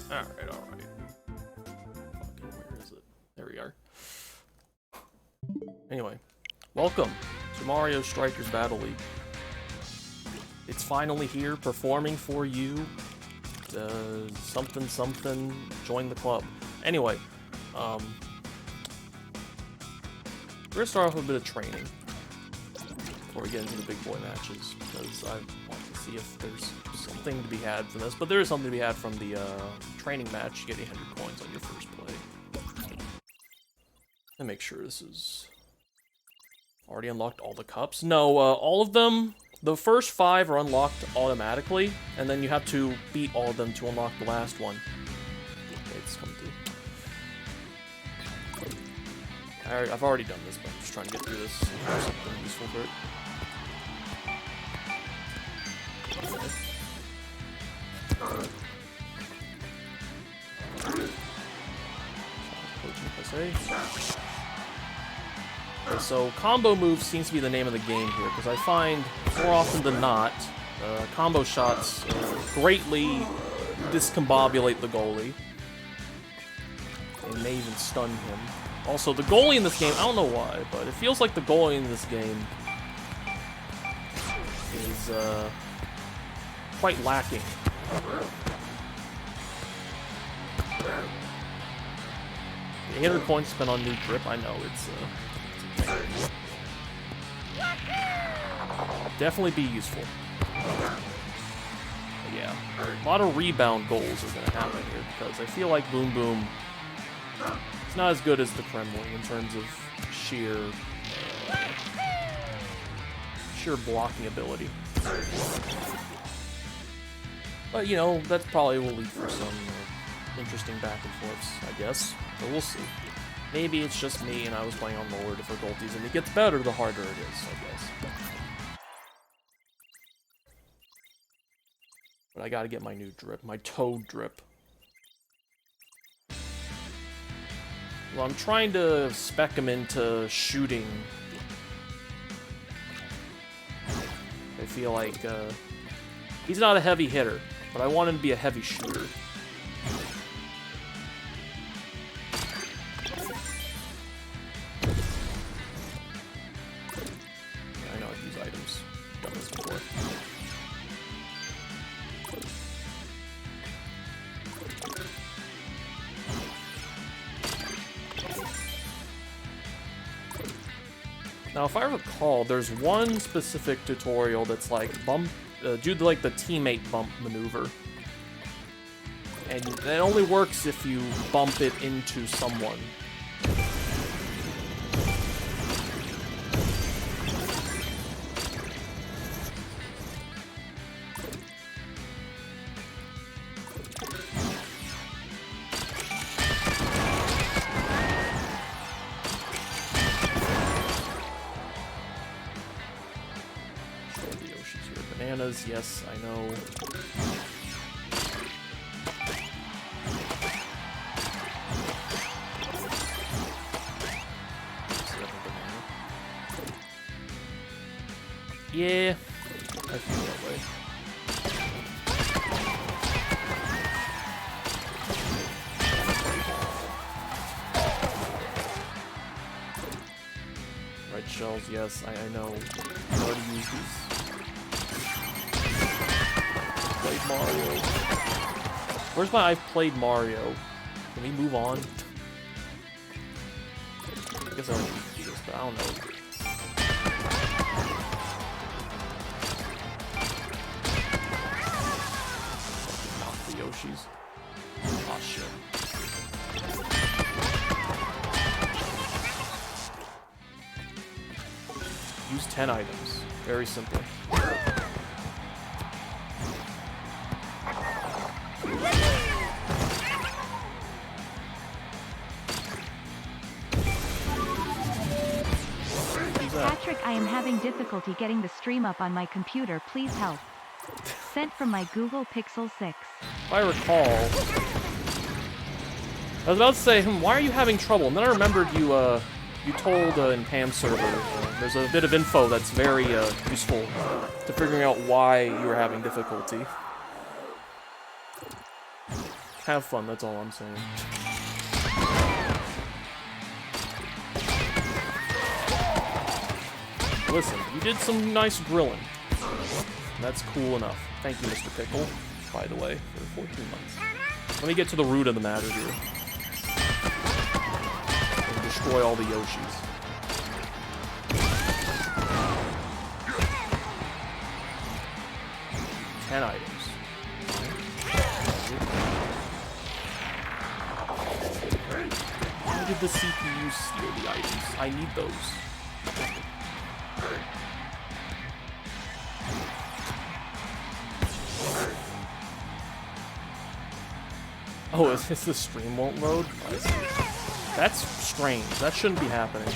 Alright, alright. Fucking, where is it? There we are. Anyway, welcome to Mario Strikers Battle League. It's finally here, performing for you. Something, something, join the club. Anyway, we're gonna start off with a bit of training before we get into the big boy matches, because I want to see if there's something to be had from this. But there is something to be had from the training match. You get 800 coins on your first play. And make sure this is already unlocked all the cups. No, all of them. The first 5 are unlocked automatically, and then you have to beat all of them to unlock the last one. Okay, it's come through. I've already done this, but I'm just trying to get through this. Something useful for it. Okay, so combo moves seems to be the name of the game here, because I find more often than not, combo shots greatly discombobulate the goalie. They may even stun him. Also, the goalie in this game, I don't know why, but it feels like the goalie in this game is quite lacking. The 800 points spent on new grip, I know, it's definitely be useful. But yeah, a lot of rebound goals are going to happen here, because I feel like Boom Boom is not as good as the Kremling in terms of sheer blocking ability. But, you know, that probably will lead for some interesting back and forths, I guess. But we'll see. Maybe it's just me and I was playing on lower difficulties, and it gets better the harder it is, I guess. But I gotta get my new drip, my Toad drip. Well, I'm trying to spec him into shooting. I feel like, he's not a heavy hitter, but I want him to be a heavy shooter. I know I use items. I've done this before. Now, if I recall, there's one specific tutorial that's like do like the teammate bump maneuver, and it only works if you bump it into someone. Yes, I know. Yeah, I feel that way. Right shells, yes, I know. I know how to use these. Played Mario. Where's my I've played Mario? Can we move on? I guess I don't need to do this, but I don't know. Knock the Yoshis. Aw, shit. Use 10 items. Very simple. Patrick, I am having difficulty getting the stream up on my computer. Please help. Sent from my Google Pixel 6. If I recall, I was about to say, why are you having trouble? And then I remembered you told in Pam's server, there's a bit of info that's very useful to figuring out why you were having difficulty. Have fun, that's all I'm saying. Listen, you did some nice grilling. That's cool enough. Thank you, Mr. Pickle, by the way, for 14 months. Let me get to the root of the matter here. And destroy all the Yoshis. Ten items. Why did the CPU steal the items? I need those. Oh, is this the stream won't load? I see. That's strange. That shouldn't be happening.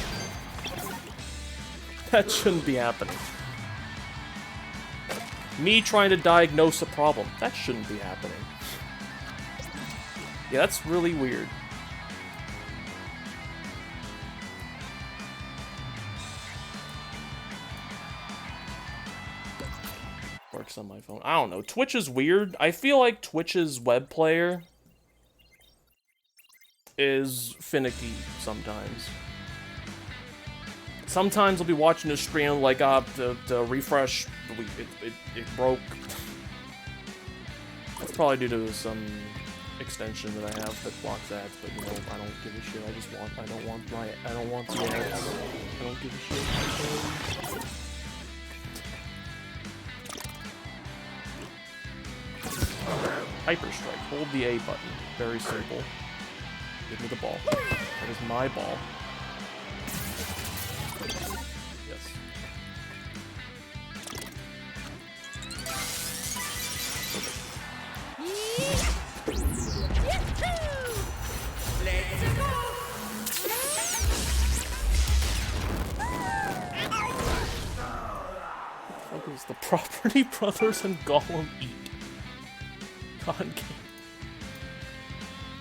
That shouldn't be happening. Me trying to diagnose a problem. That shouldn't be happening. Yeah, that's really weird. Works on my phone. I don't know. Twitch is weird. I feel like Twitch's web player is finicky sometimes. Sometimes I'll be watching a stream like the refresh, it broke. That's probably due to some extension that I have that blocks ads, but you know, I don't give a shit. I don't want the ads. I don't give a shit. Hyper Strike. Hold the A button. Very simple. Give me the ball. That is my ball. Yes. What is the Property Brothers and Gollum eat? God game.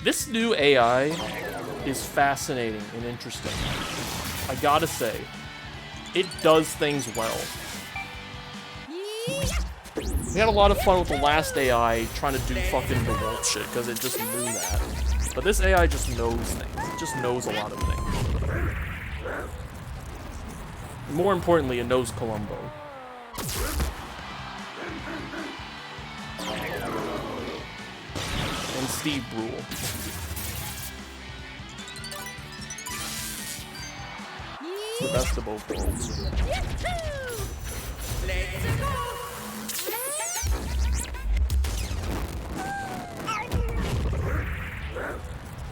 This new AI is fascinating and interesting. I gotta say, it does things well. We had a lot of fun with the last AI trying to do fucking the wolf shit because it just knew that. But this AI just knows things. It just knows a lot of things. And more importantly, it knows Columbo. And Steve Brule. It's the best of both worlds.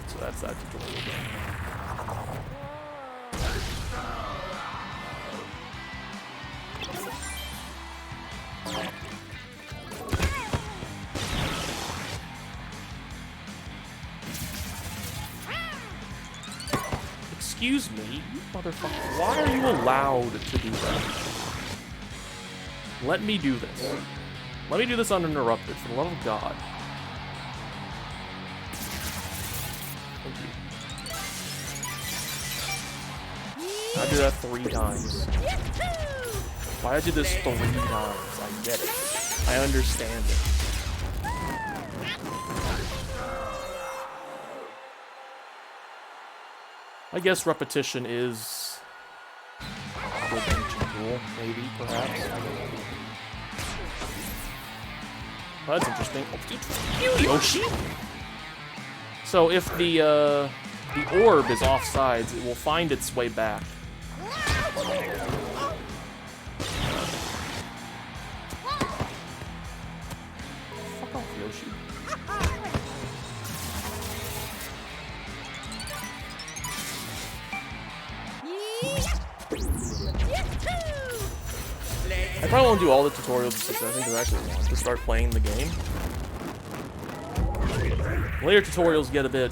So that's that tutorial. Excuse me, you motherfucker. Why are you allowed to do that? Let me do this. Let me do this uninterrupted, for the love of God. Thank you. I do that 3 times. Why I did this 3 times? I get it. I understand it. I guess repetition is a good ancient rule, maybe, perhaps. I don't know. Well, that's interesting. Oh, Yoshi! So if the orb is off sides, it will find its way back. Fuck off, Yoshi. I probably won't do all the tutorials because I think I actually want to start playing the game. Later tutorials get a bit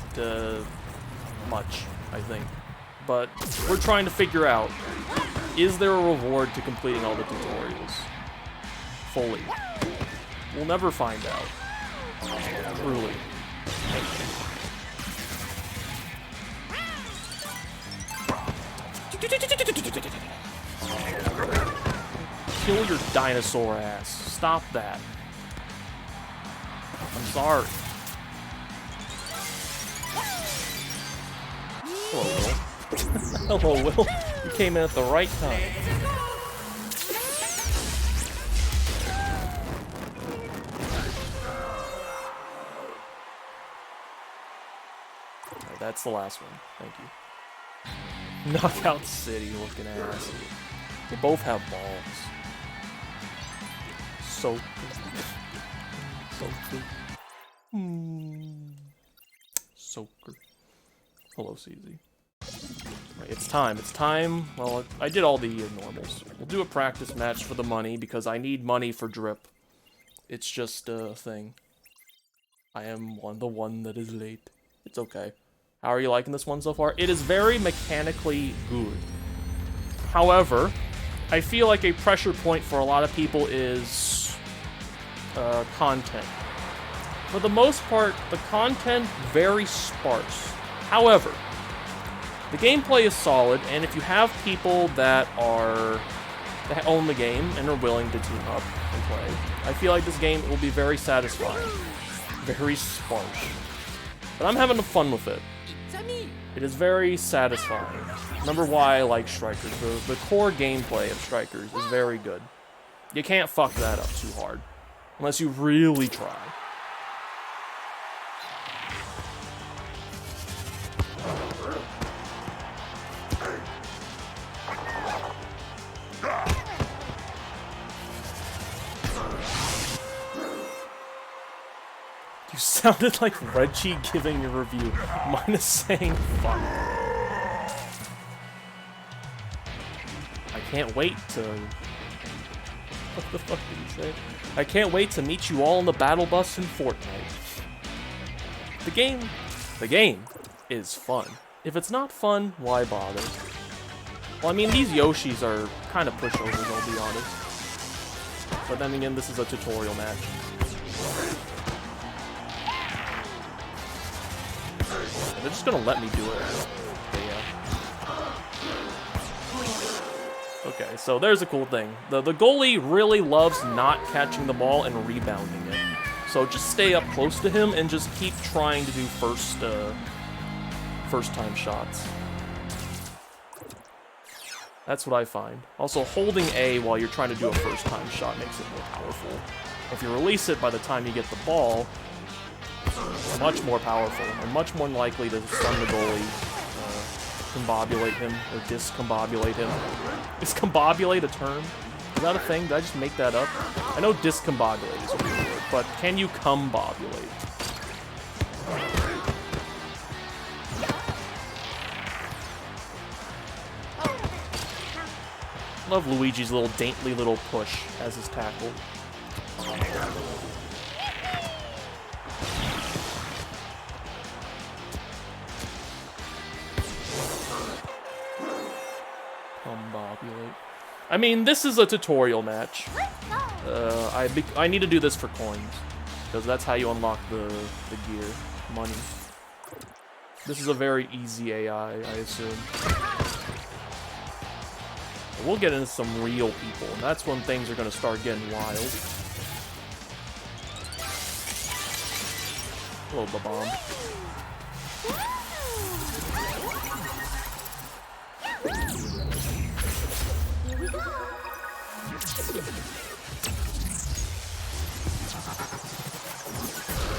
much, I think. But we're trying to figure out, is there a reward to completing all the tutorials fully? We'll never find out. Truly. Kill your dinosaur ass. Stop that. I'm sorry. Hello, Will. Hello, Will. You came in at the right time. Alright, that's the last one. Thank you. Knockout City looking ass. They both have balls. So good. So good. So good. Hello, CZ. Right, it's time. It's time. Well, I did all the normals. We'll do a practice match for the money because I need money for drip. It's just a thing. I am the one that is late. It's okay. How are you liking this one so far? It is very mechanically good. However, I feel like a pressure point for a lot of people is content. For the most part, the content very sparse. However, the gameplay is solid, and if you have people that own the game and are willing to team up and play, I feel like this game will be very satisfying, very sparse. But I'm having fun with it. It is very satisfying. Remember why I like Strikers. The core gameplay of Strikers is very good. You can't fuck that up too hard, unless you really try. You sounded like Reggie giving a review. Mine is saying fuck. I can't wait to... What the fuck did he say? I can't wait to meet you all on the battle bus in Fortnite. The game is fun. If it's not fun, why bother? Well, I mean, these Yoshis are kind of pushovers, I'll be honest. But then again, this is a tutorial match. They're just gonna let me do it. Okay, so there's a cool thing. The goalie really loves not catching the ball and rebounding it. So just stay up close to him and just keep trying to do first time shots. That's what I find. Also, holding A while you're trying to do a first time shot makes it more powerful. If you release it by the time you get the ball, it's much more powerful and much more likely to stun the goalie, combobulate him, or discombobulate him. Is combobulate a term? Is that a thing? Did I just make that up? I know discombobulate is a weird word, but can you combobulate? Love Luigi's little dainty little push as his tackle. I mean, this is a tutorial match. I need to do this for coins, because that's how you unlock the gear, money. This is a very easy AI, I assume. We'll get into some real people, and that's when things are going to start getting wild. Hello, Babam.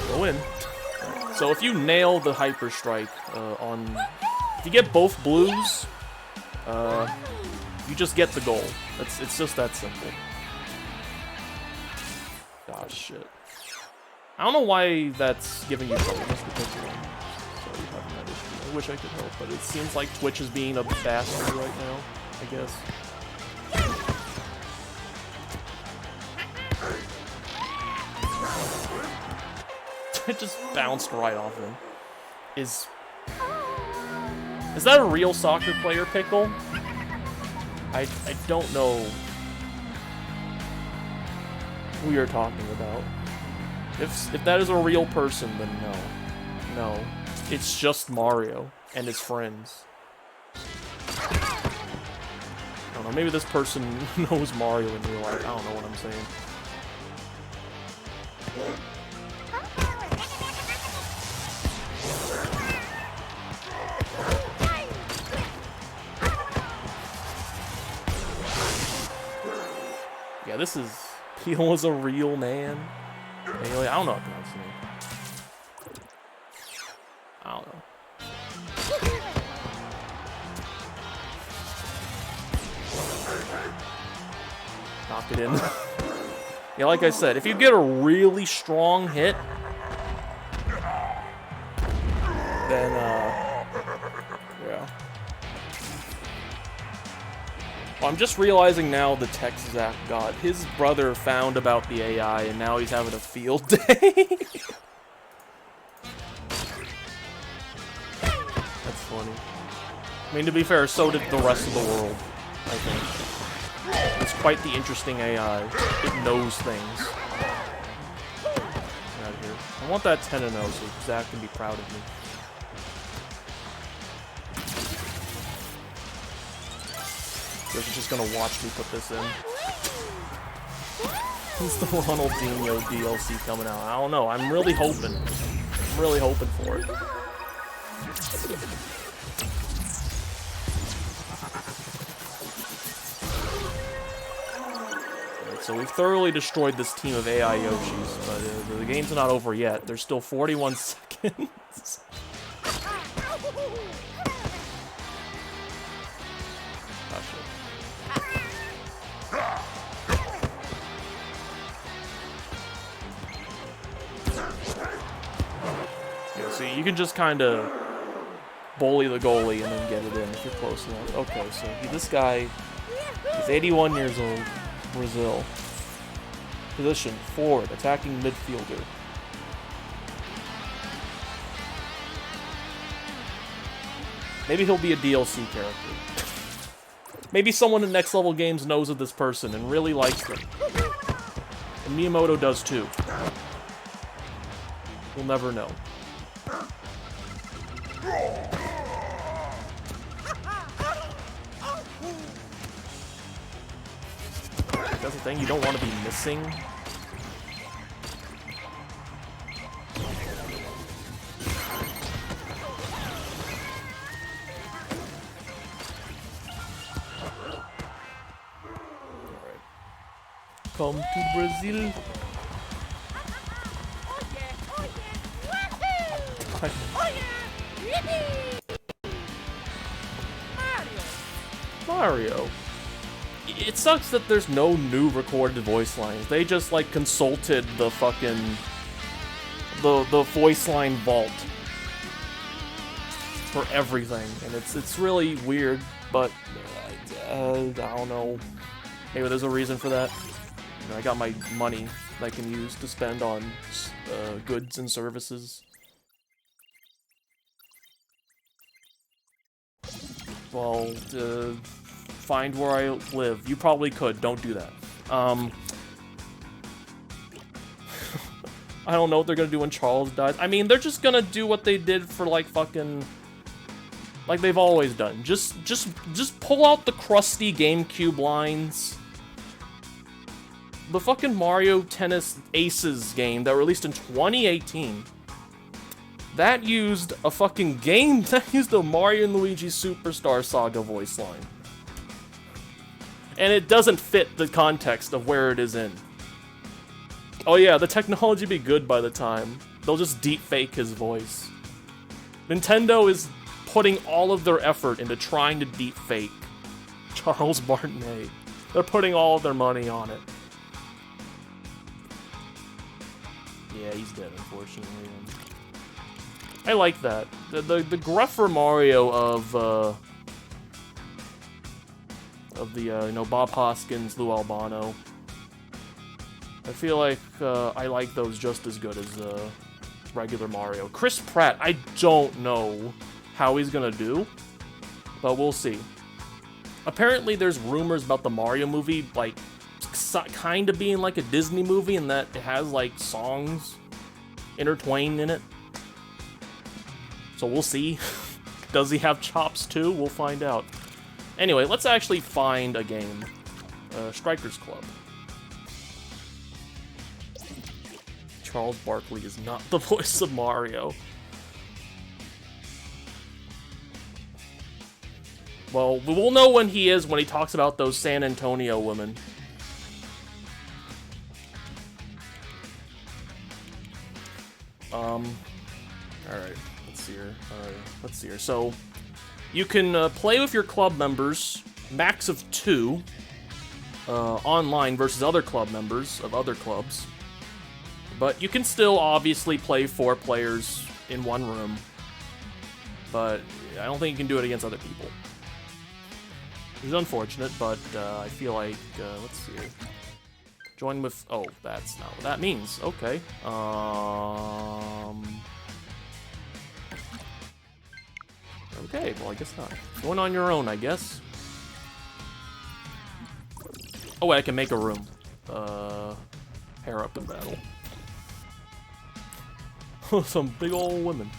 Go in. So if you nail the Hyper Strike if you get both blues, you just get the goal. It's just that simple. Gosh, shit. I don't know why that's giving you trouble. That's because you're having that issue. I wish I could help, but it seems like Twitch is being a bastard right now, I guess. It just bounced right off him. Is that a real soccer player, Pickle? I don't know who you're talking about. If that is a real person, then no. No. It's just Mario and his friends. I don't know, maybe this person knows Mario in real life. I don't know what I'm saying. Yeah, this is... Peel was a real man. Haley, I don't know what that's name. I don't know. Knock it in. Yeah, like I said, if you get a really strong hit, then, yeah. Well, I'm just realizing now the text Zach got. His brother found about the AI, and now he's having a field day. That's funny. I mean, to be fair, so did the rest of the world, I think. It's quite the interesting AI. It knows things. Get out of here. I want that 10-0 so Zach can be proud of me. Guess he's just gonna watch me put this in. Who's the Ronaldinho DLC coming out? I don't know. I'm really hoping. I'm really hoping for it. So we've thoroughly destroyed this team of AI Yoshis, but the game's not over yet. There's still 41 seconds. Yeah, so you can just kind of bully the goalie and then get it in if you're close enough. Okay, so this guy is 81 years old. Brazil. Position, forward, attacking midfielder. Maybe he'll be a DLC character. Maybe someone in Next Level Games knows of this person and really likes them. And Miyamoto does too. We'll never know. That's the thing, you don't want to be missing. Alright. Come to Brazil. Mario. It sucks that there's no new recorded voice lines. They just, like, consulted the fucking... the voice line vault. For everything. And it's really weird, but... I don't know. Maybe there's a reason for that. You know, I got my money that I can use to spend on goods and services. Well, find where I live. You probably could. Don't do that. I don't know what they're gonna do when Charles dies. I mean, they're just gonna do what they did for, like, fucking... like they've always done. Just pull out the crusty GameCube lines. The fucking Mario Tennis Aces game that released in 2018. That used a fucking game that used the Mario and Luigi Superstar Saga voice line. And it doesn't fit the context of where it is in. Oh yeah, the technology be good by the time. They'll just deep fake his voice. Nintendo is putting all of their effort into trying to deep fake Charles Martinet. They're putting all of their money on it. Yeah, he's dead, unfortunately. I like that. The gruffer Mario of the you know, Bob Hoskins, Lou Albano. I feel like I like those just as good as regular Mario. Chris Pratt, I don't know how he's gonna do, but we'll see. Apparently, there's rumors about the Mario movie, like, kind of being like a Disney movie, in that it has, like, songs intertwined in it. So we'll see. Does he have chops too? We'll find out. Anyway, let's actually find a game. Strikers Club. Charles Barkley is not the voice of Mario. Well, we'll know when he is when he talks about those San Antonio women. All right, let's see here. So you can play with your club members, max of 2, online versus other club members of other clubs. But you can still obviously play 4 players in one room. But I don't think you can do it against other people. It's unfortunate, but I feel like, let's see here. Join with, oh, that's not what that means. Okay. Okay, well, I guess not. Going on your own, I guess. Oh, wait, I can make a room. Pair up in battle. Some big old women.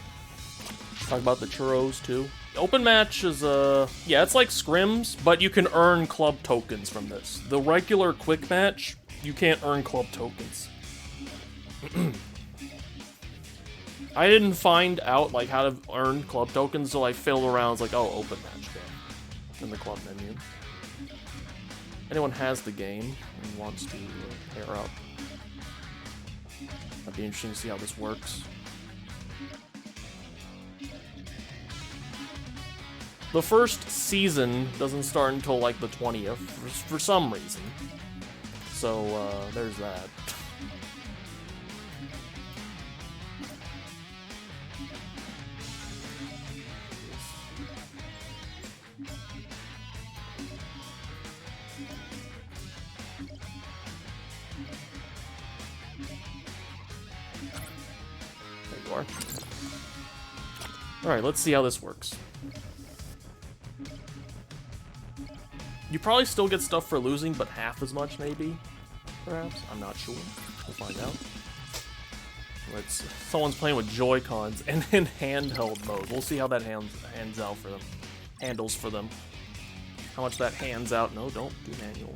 Talk about the churros, too. Open match is, yeah, it's like scrims, but you can earn club tokens from this. The regular quick match, you can't earn club tokens. I didn't find out, like, how to earn club tokens, so I failed around. It's like, oh, open match game in the club menu. Anyone has the game and wants to pair up. That'd be interesting to see how this works. The first season doesn't start until like the 20th, for some reason. So, there's that. There you are. Alright, let's see how this works. You probably still get stuff for losing, but half as much, maybe? Perhaps? I'm not sure. We'll find out. Someone's playing with Joy-Cons and in handheld mode. We'll see how that hands out for them. Handles for them. How much that hands out. No, don't do manual.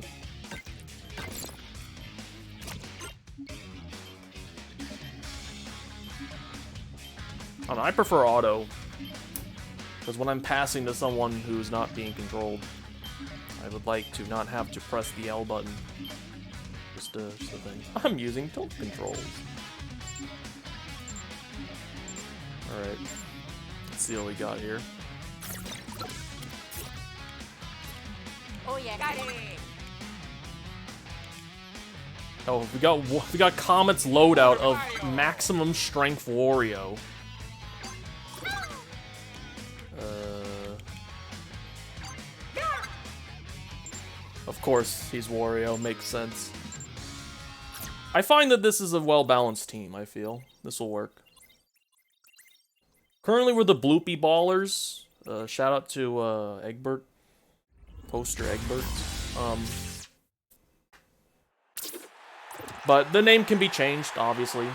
I don't know, I prefer auto. Because when I'm passing to someone who's not being controlled, I would like to not have to press the L button. Just a thing. I'm using tilt controls. Alright. Let's see what we got here. Oh yeah, got it. Oh, we got Comet's loadout of maximum strength Wario. Of course, he's Wario, makes sense. I find that this is a well-balanced team, I feel. This will work. Currently, we're the Bloopy Ballers. Shout out to Egbert. Poster Egbert. But the name can be changed, obviously.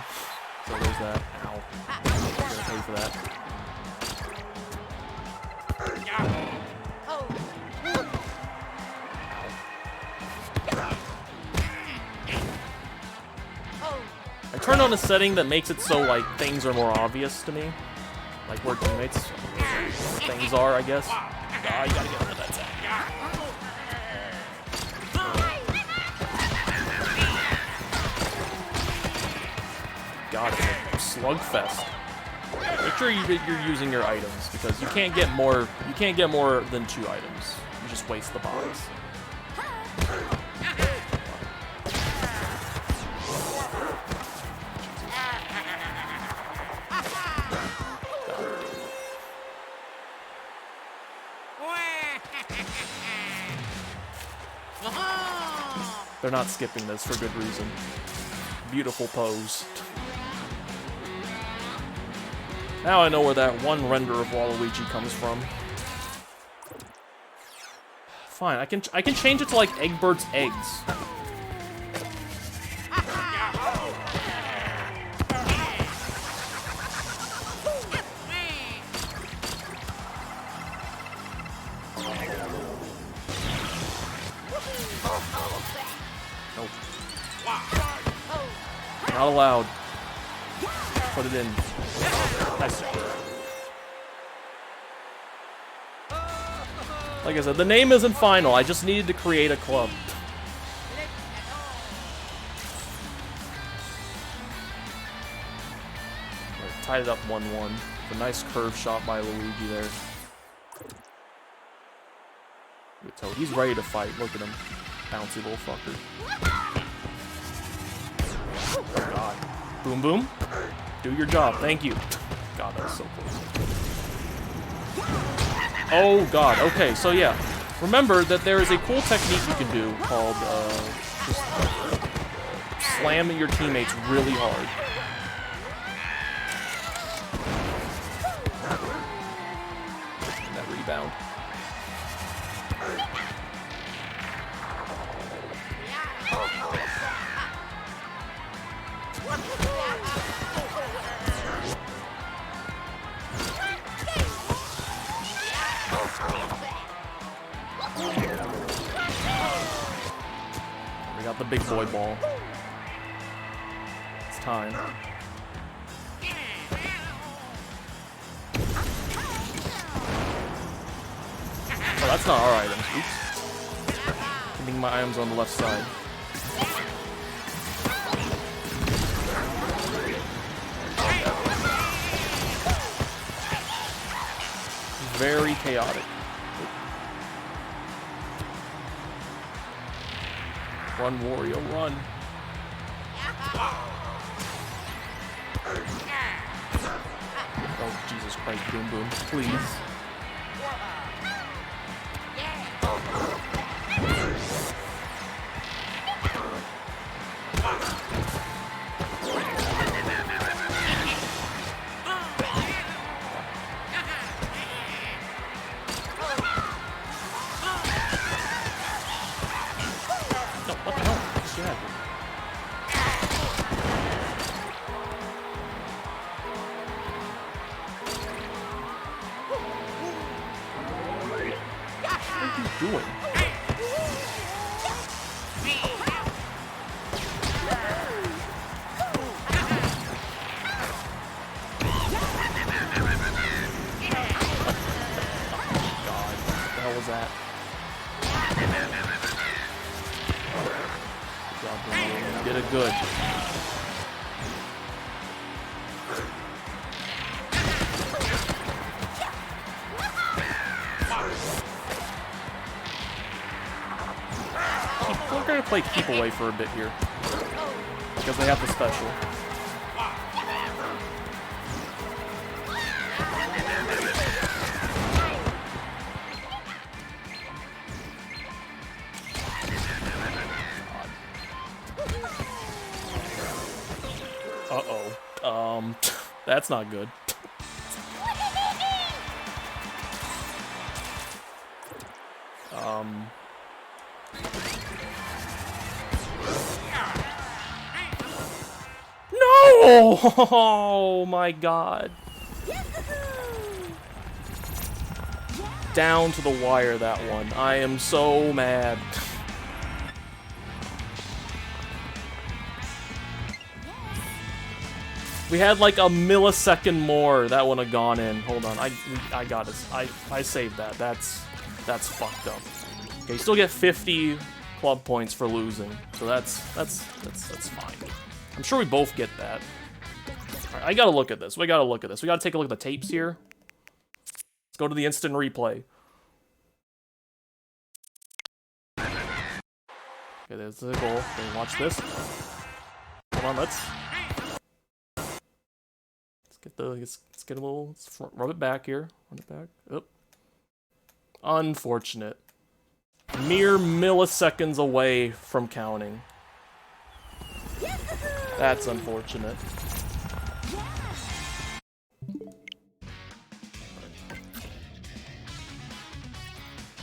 So there's that. Ow. I'm gonna pay for that. I turned on a setting that makes it so, like, things are more obvious to me. Like, where teammates, things are, I guess. Ah, you gotta get rid of that tag. God, it's a slugfest. Make sure you're using your items, because you can't get more than 2 items. You just waste the box. They're not skipping this for good reason. Beautiful pose. Now I know where that one render of Waluigi comes from. Fine, I can change it to like Egbert's eggs. Nope. Not allowed. Put it in. Nice. Like I said, the name isn't final. I just needed to create a club. tied it up 1-1. A nice curve shot by Luigi there. Good Toad. He's ready to fight. Look at him. Bouncy little fucker. Oh god. Boom boom. Do your job. Thank you. God, that was so close. Oh god. Okay, so yeah. Remember that there is a cool technique you can do called just slamming your teammates really hard. And that rebound. We got the big boy ball. It's time. Oh, that's not our item. Oops. Keeping my items on the left side. Very chaotic. Run, Wario, run. Oh, Jesus Christ, Boom Boom, please. Play keep away for a bit here because they have the special. Uh-oh. That's not good. Oh my god. Down to the wire, that one. I am so mad. We had like a millisecond more, that would have gone in. Hold on, I got this. I saved that. That's fucked up. Okay, you still get 50 club points for losing, so that's fine. I'm sure we both get that. All right, I gotta look at this. We gotta take a look at the tapes here. Let's go to the instant replay. Okay, there's the goal. Okay, watch this. Hold on, let's get a little. Rub it back here. Run it back. Oop. Unfortunate. Mere milliseconds away from counting. That's unfortunate.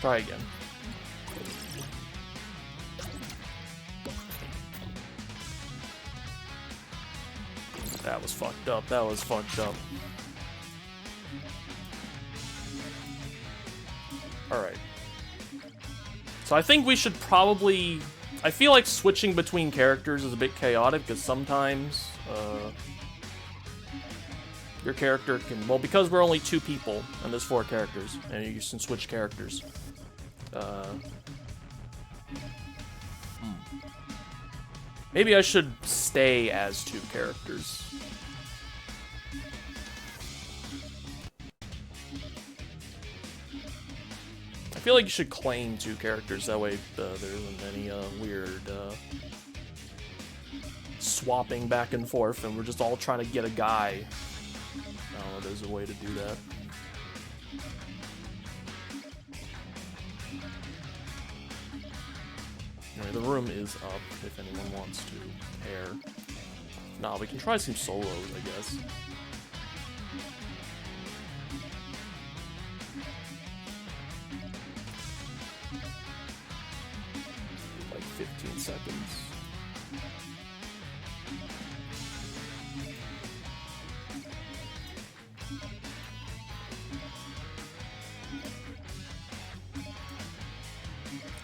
Try again. That was fucked up. That was fucked up. Alright. So I think we should probably... I feel like switching between characters is a bit chaotic, because sometimes, your character can... Well, because we're only 2 people, and there's 4 characters, and you can switch characters. Maybe I should stay as 2 characters. feel like you should claim 2 characters, that way there isn't any weird swapping back and forth, and we're just all trying to get a guy. I don't know, there's a way to do that. Anyway, the room is up if anyone wants to pair. Nah, we can try some solos, I guess. Like 15 seconds.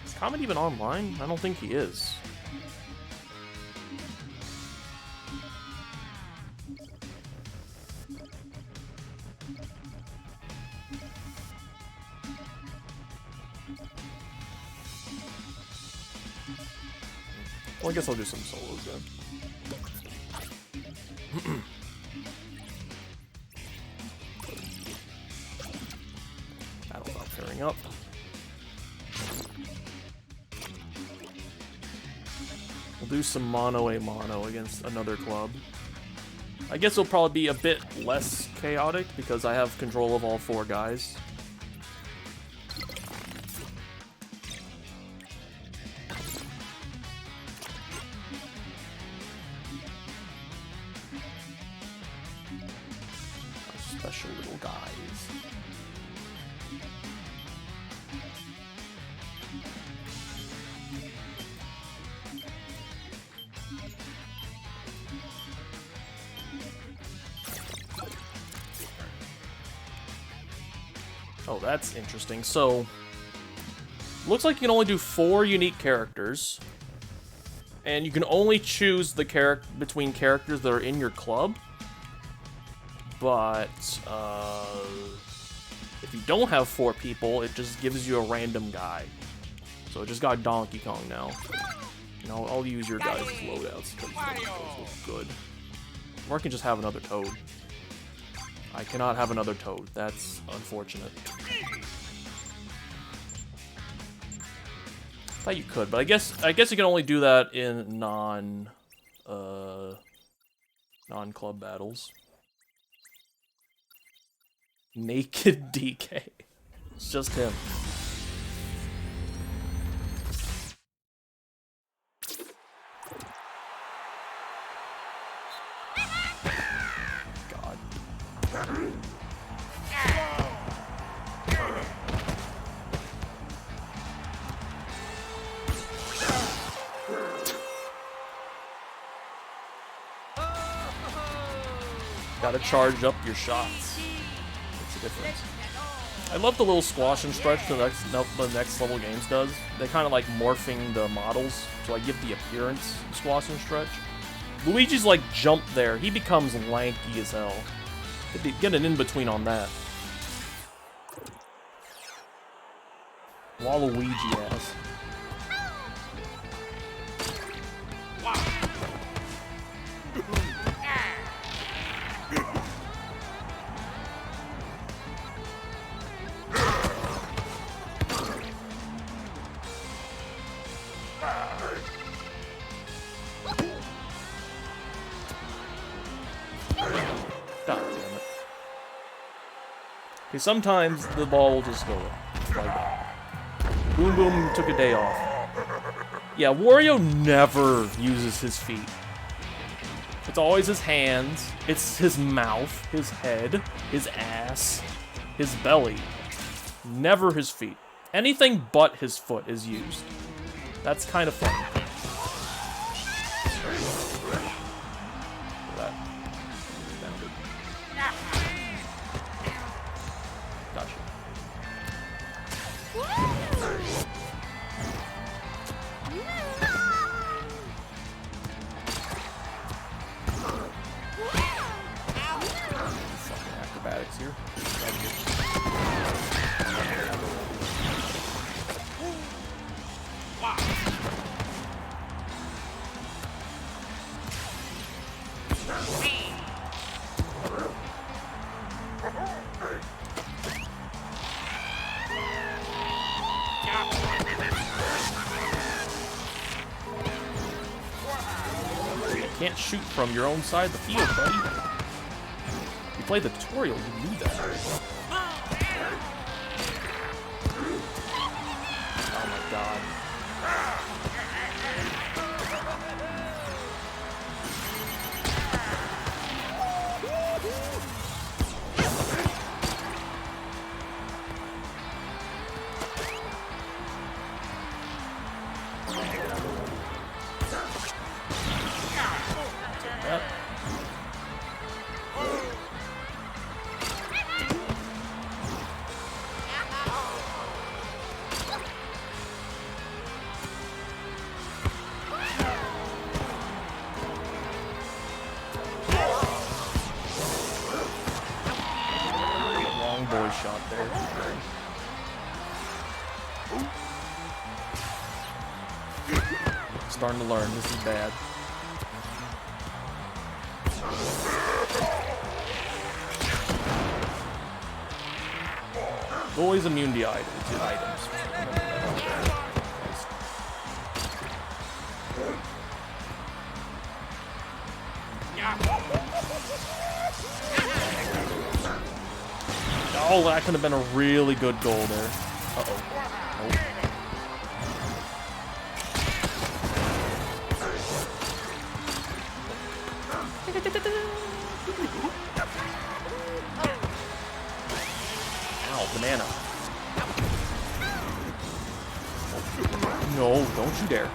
Is Comet even online? I don't think he is. Well, I guess I'll do some solos then. Battle's not pairing up. We'll do some mono a mono against another club. I guess it'll probably be a bit less chaotic because I have control of all 4 guys. Special little guys. Oh, that's interesting. So, looks like you can only do 4 unique characters, and you can only choose the between characters that are in your club. But if you don't have 4 people, it just gives you a random guy. So it just got Donkey Kong now. And I'll use your guys' loadouts because those look good. Or I can just have another Toad. I cannot have another Toad. That's unfortunate. Thought you could, but I guess you can only do that in non-club battles. Naked DK. It's just him. God. Gotta charge up your shots. Difference. I love the little squash and stretch the next level games does. They kind of like morphing the models to like give the appearance of squash and stretch. Luigi's like jump there. He becomes lanky as hell. Get an in-between on that. Waluigi ass. Okay, sometimes the ball will just go like that. Boom Boom took a day off. Yeah, Wario never uses his feet. It's always his hands, it's his mouth, his head, his ass, his belly. Never his feet. Anything but his foot is used. That's kind of fun. You can't shoot from your own side of the field, buddy. You played the tutorial, you knew that. Oh my god. Yep. Long boy shot there. Starting to learn, this is bad. Always immune to items. Oh, that could have been a really good goal there. Uh-oh. Nope. Ow, banana. No, don't you dare.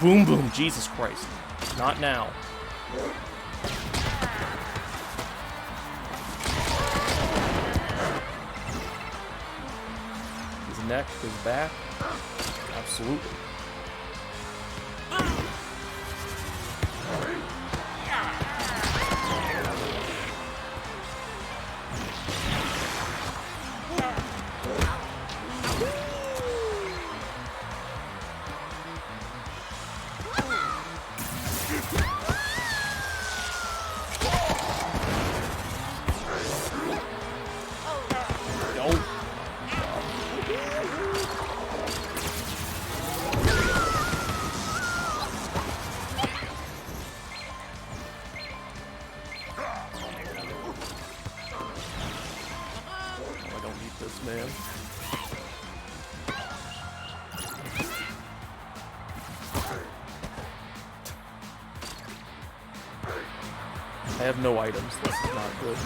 Boom, boom, Jesus Christ. Not now. His neck, his back. Absolutely. Man. I have no items. This is not good.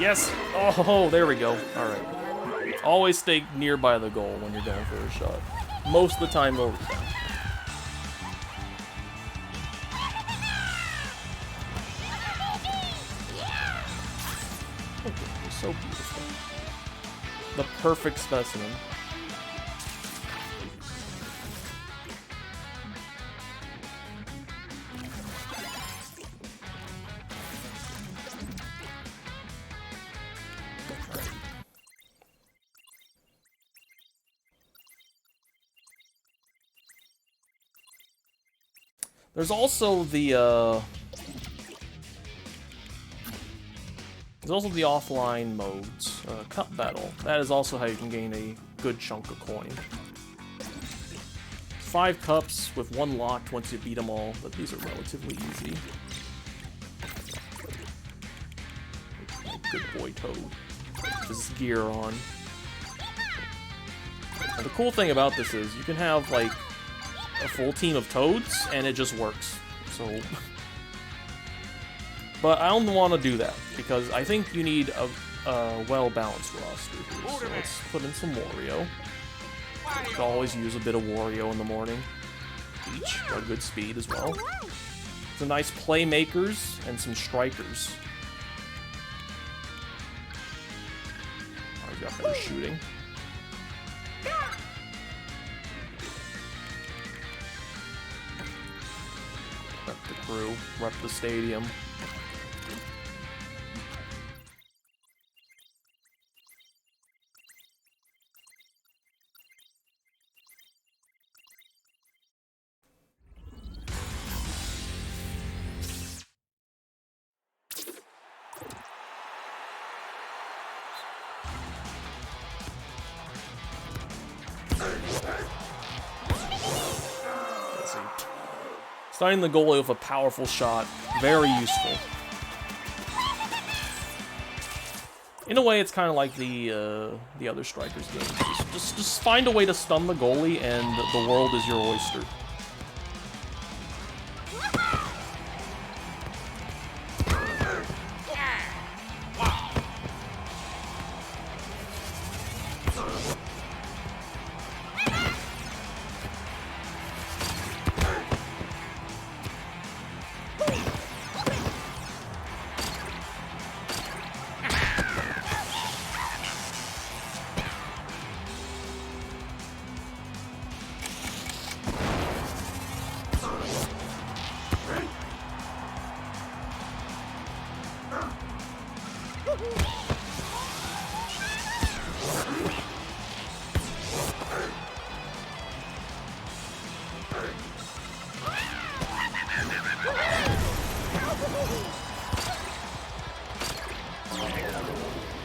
Yes! Oh, there we go. Alright. Always stay nearby the goal when you're going for a shot. Most of the time, they'll rebound. So beautiful. The perfect specimen. There's also the offline modes. Cup battle. That is also how you can gain a good chunk of coin. 5 cups with 1 locked once you beat them all, but these are relatively easy. Good boy Toad. His gear on. And the cool thing about this is you can have like a full team of Toads and it just works. So but I don't want to do that, because I think you need a well-balanced roster here. So let's put in some Wario. You can always use a bit of Wario in the morning. Peach, got good speed as well. Some nice playmakers and some strikers. I've got better shooting. Rep the crew, rep the stadium. Stunning the goalie with a powerful shot, very useful. In a way, it's kind of like the other Strikers game. Just find a way to stun the goalie, and the world is your oyster.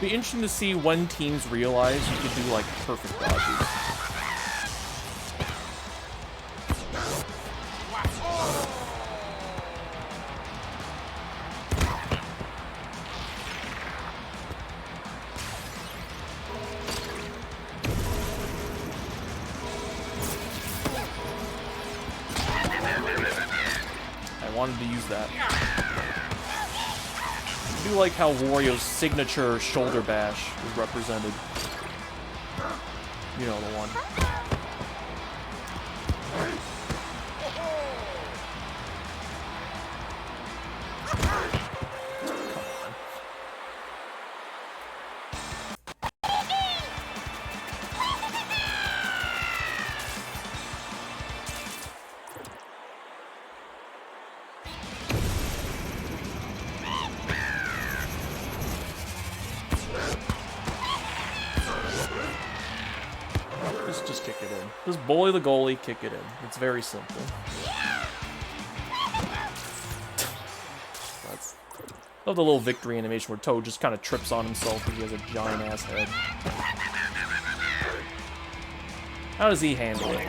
Be interesting to see when teams realize you could do like perfect dodges. I wanted to use that. I do like how Wario's signature shoulder bash is represented. You know the one. Just kick it in. Just bully the goalie, kick it in. It's very simple. That's... I love the little victory animation where Toad just kind of trips on himself because he has a giant-ass head. How does he handle it?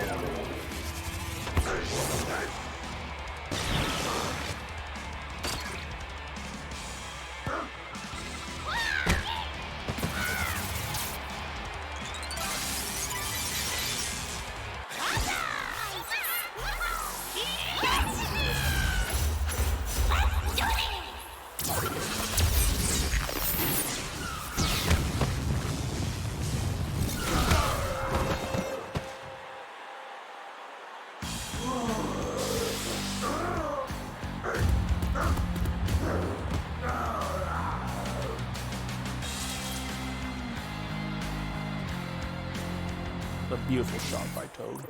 A beautiful shot by Toad.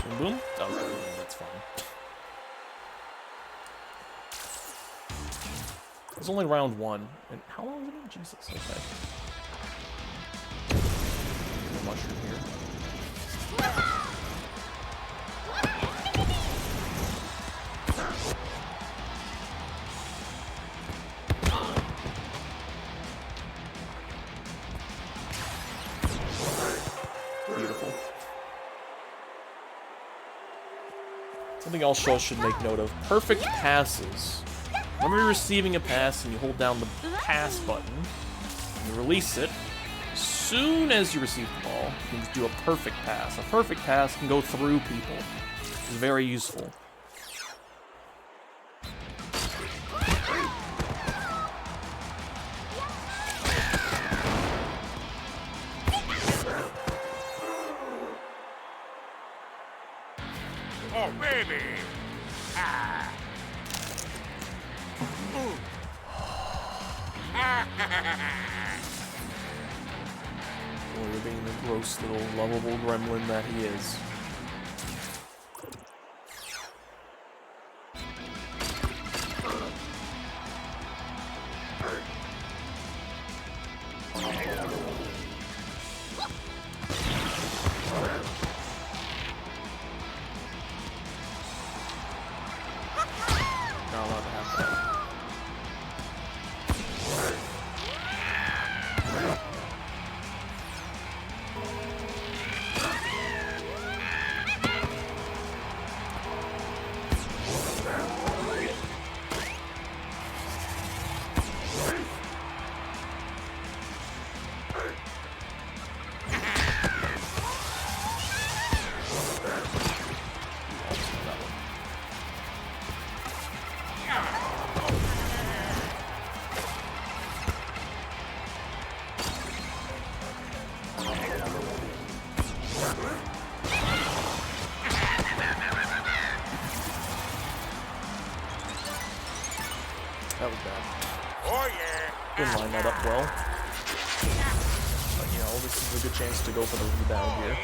Boom, boom. Okay, that's fine. It's only round one. And how long is it been? Jesus, okay. No mushroom here. Beautiful. Something else y'all should make note of. Perfect passes. Whenever you're receiving a pass and you hold down the pass button, and you release it, as soon as you receive the ball, you can do a perfect pass. A perfect pass can go through people. It's very useful. Oh, baby! Ah. Or being the gross little lovable gremlin that he is. Not allowed to have that. That was bad. Oh yeah. Didn't line that up well. But, you know, this is a good chance to go for the rebound here.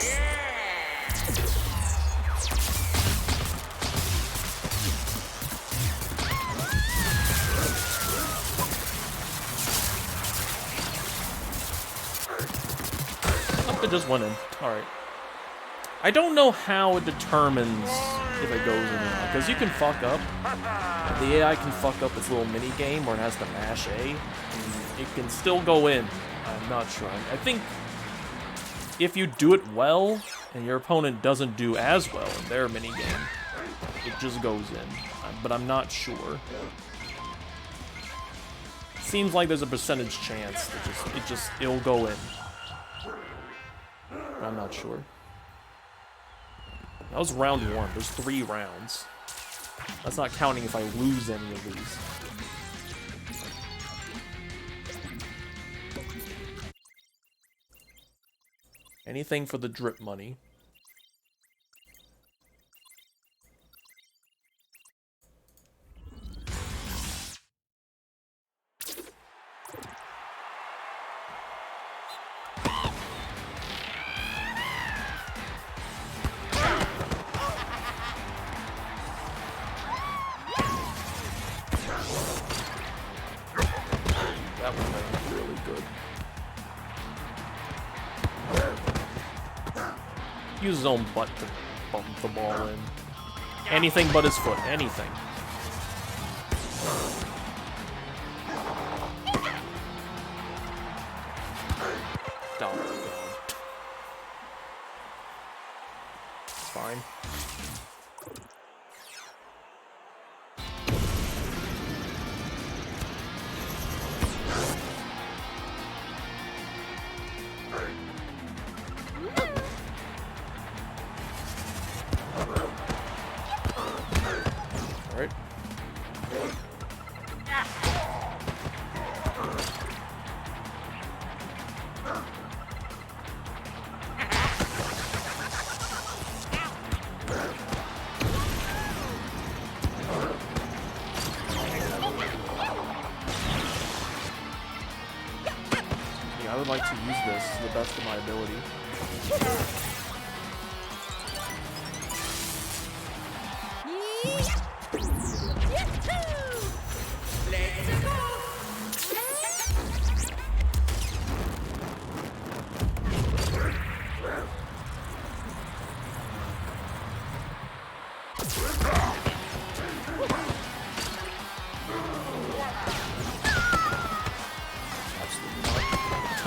It just went in. Alright. I don't know how it determines if it goes in or not, because you can fuck up. The AI can fuck up its little mini game where it has to mash A, and it can still go in. I'm not sure. I think if you do it well, and your opponent doesn't do as well in their mini game, it just goes in. But I'm not sure. Seems like there's a percentage chance that it'll go in. I'm not sure. That was round 1. There's 3 rounds. That's not counting if I lose any of these. Anything for the drip money. That was really good. Use his own butt to bump the ball in. Anything but his foot. Anything. Oh, God. It's fine. Alright. Yeah, I would like to use this to the best of my ability.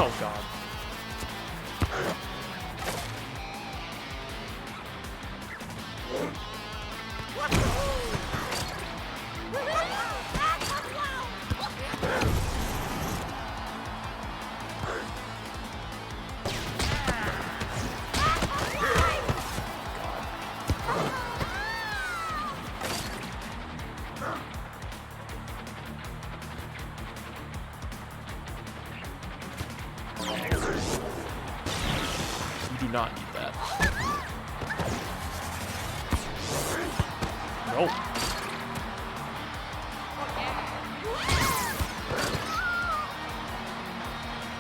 Oh, God. You do not need that. Nope.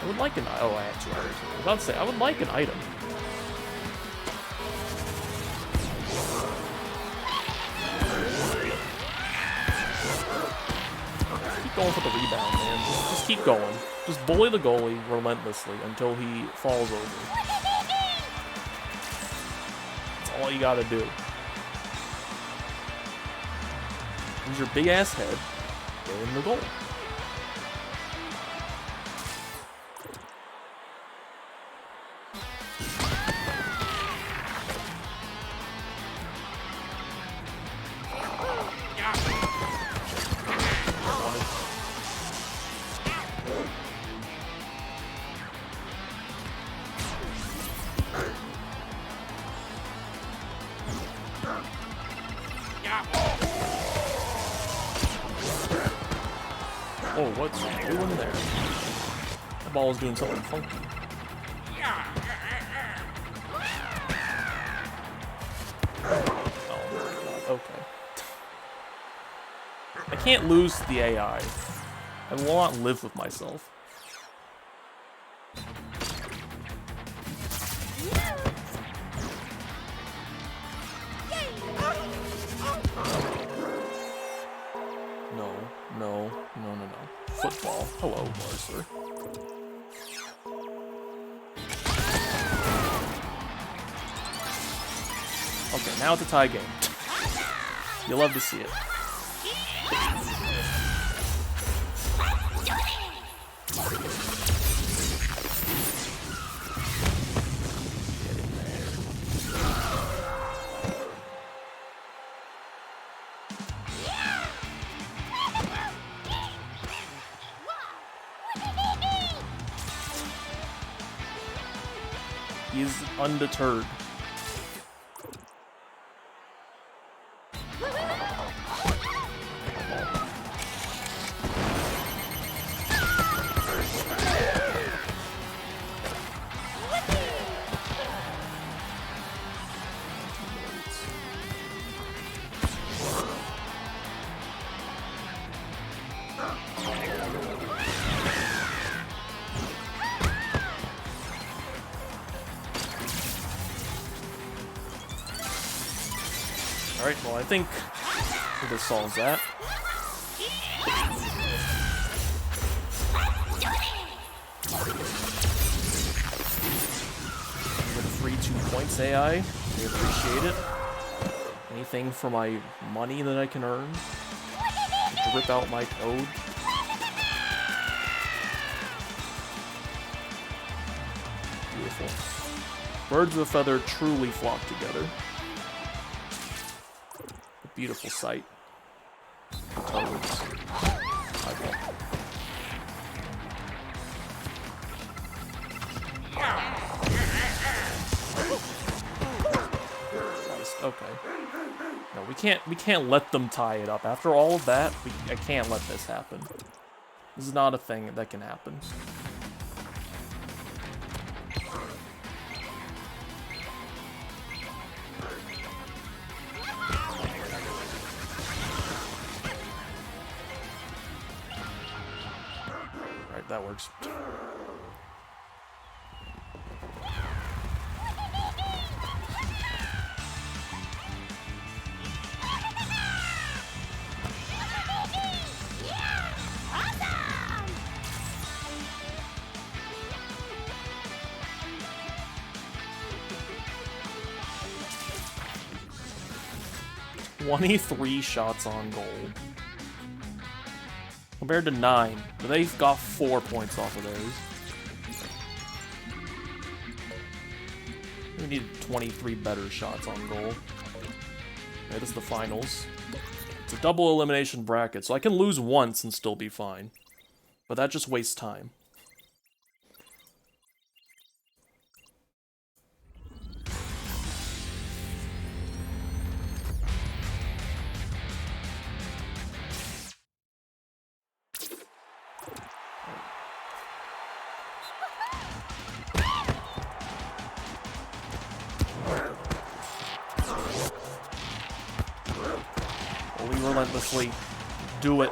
I would like an... Oh, I have 2 items. I was about to say, I would like an item. Keep going for the rebound, man. Just keep going. Just bully the goalie relentlessly until he falls over. That's all you gotta do. Use your big ass head, get in the goal. Oh, what's it doing there? The ball is doing something funky. Oh my God, okay. I can't lose to the AI. I will not live with myself. No. Football. Hello, Larcer. Okay, now it's a tie game. You'll love to see it. Get in there. He's undeterred. Alright, well, I think this solves that. With free 2 points, AI. We appreciate it. Anything for my money that I can earn. To rip out my code. Beautiful. Birds of a feather truly flock together. Beautiful sight. Toads. Okay. Nice. Okay. No, we can't let them tie it up. After all of that, I can't let this happen. This is not a thing that can happen. That works. "23 shots on goal. Compared to 9, but they've got 4 points off of theirs. We need 23 better shots on goal. Right, this is the finals. It's a double elimination bracket, so I can lose once and still be fine. But that just wastes time. Relentlessly do it.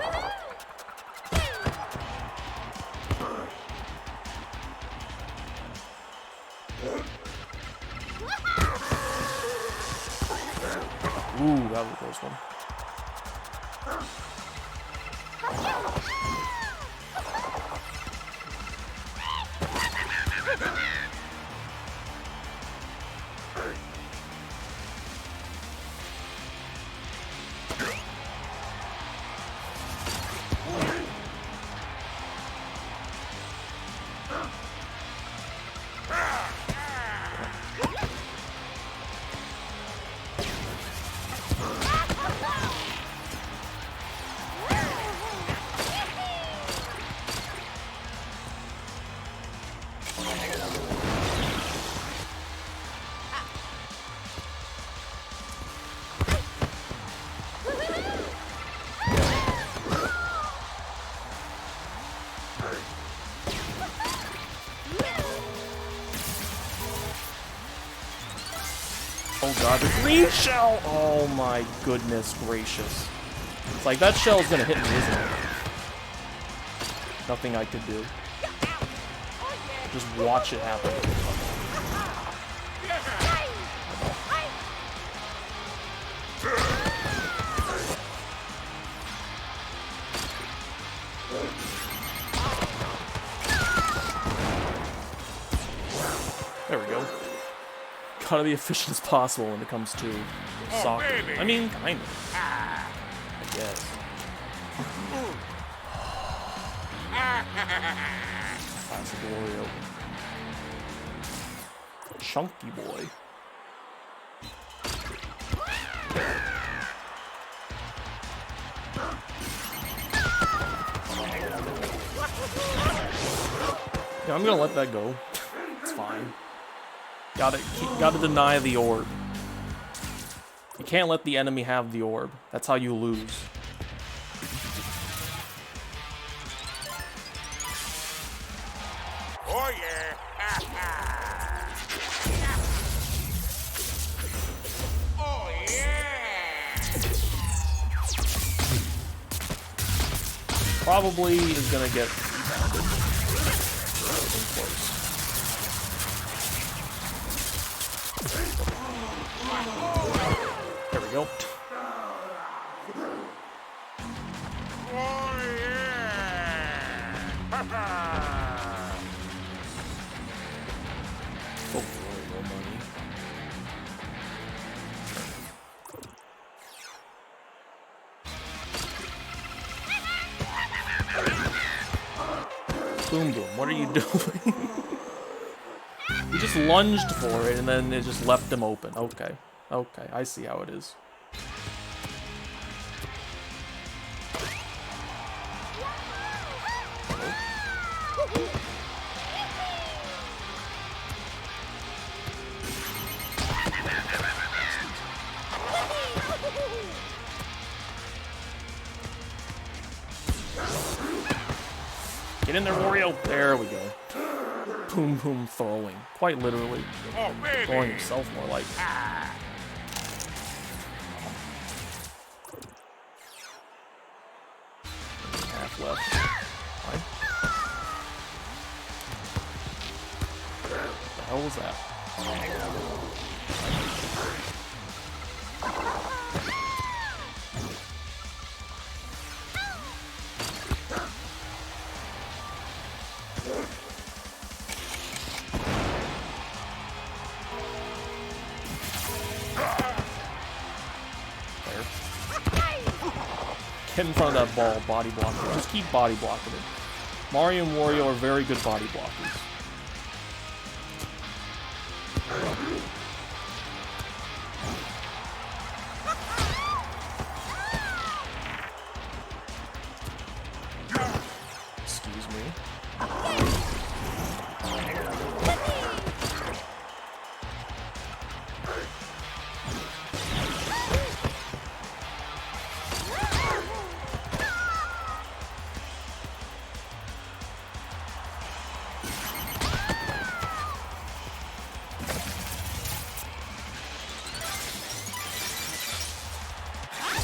Ooh, that was a close one. Oh god, the green shell! Oh my goodness gracious. It's like, that shell's gonna hit me, isn't it? Nothing I could do. Just watch it happen. There we go. Gotta be efficient as possible when it comes to soccer. I mean, kind of. I guess. Classic Wario. Chunky boy. Yeah, I'm gonna let that go. It's fine. Gotta deny the orb. You can't let the enemy have the orb. That's how you lose. Oh yeah. Oh yeah. Probably is gonna get rebounded. Getting close. There we go. Oh yeah. Hopefully, no money. Boom boom, what are you doing? He just lunged for it and then it just left him open. Okay. Okay, I see how it is. Get in there, Wario! There we go. Boom boom throwing. Quite literally. Oh baby. Throwing himself more like. Half left. Fine. What the hell was that? Get in front of that ball, body blocker. Just keep body blocking it. Mario and Wario are very good body blockers. Excuse me.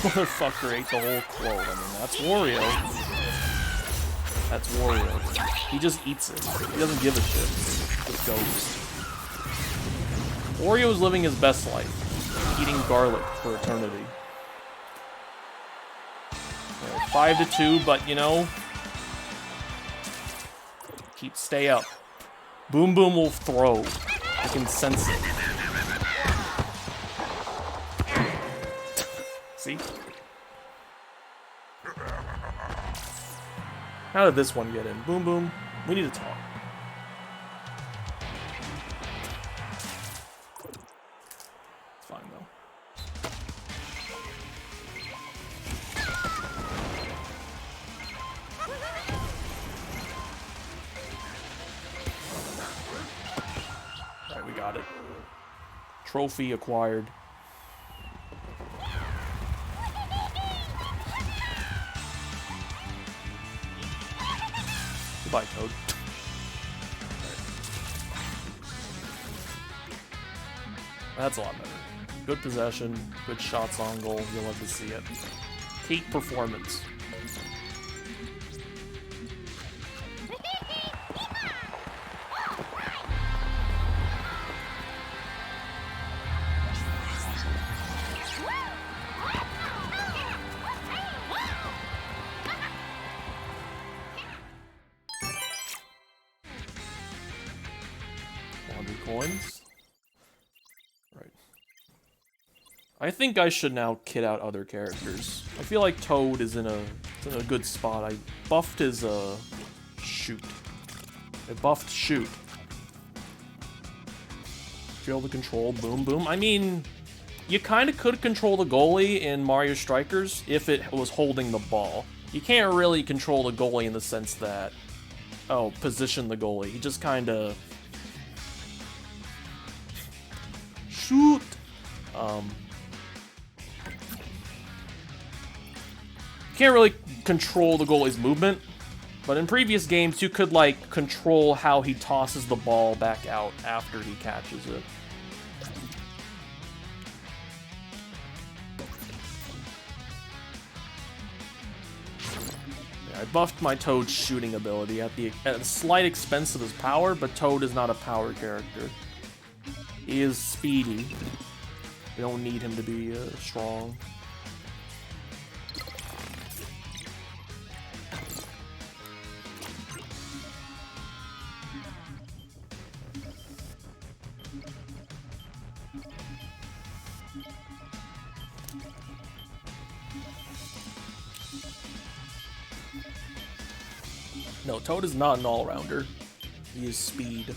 Motherfucker ate the whole quote. I mean, that's Wario. That's Wario. He just eats it. He doesn't give a shit. Just goes. Wario's living his best life. Eating garlic for eternity. 5-2, but you know, stay up. Boom Boom will throw. I can sense it. See? How did this one get in? Boom Boom. We need to talk. It's fine though. Alright, we got it. Trophy acquired. Goodbye, Toad. That's a lot better. Good possession, good shots on goal. You'll love to see it. Peak performance. Coins. Right. I think I should now kit out other characters. I feel like Toad is in a good spot. I buffed his shoot. I buffed shoot. Be able to control boom boom. I mean, you kind of could control the goalie in Mario Strikers if it was holding the ball. You can't really control the goalie in the sense that, oh, position the goalie. He just kind of shoot. Can't really control the goalie's movement, but in previous games you could like control how he tosses the ball back out after he catches it. Yeah, I buffed my Toad's shooting ability at the slight expense of his power, but Toad is not a power character. He is speedy. We don't need him to be strong. No, Toad is not an all-rounder. He is speed.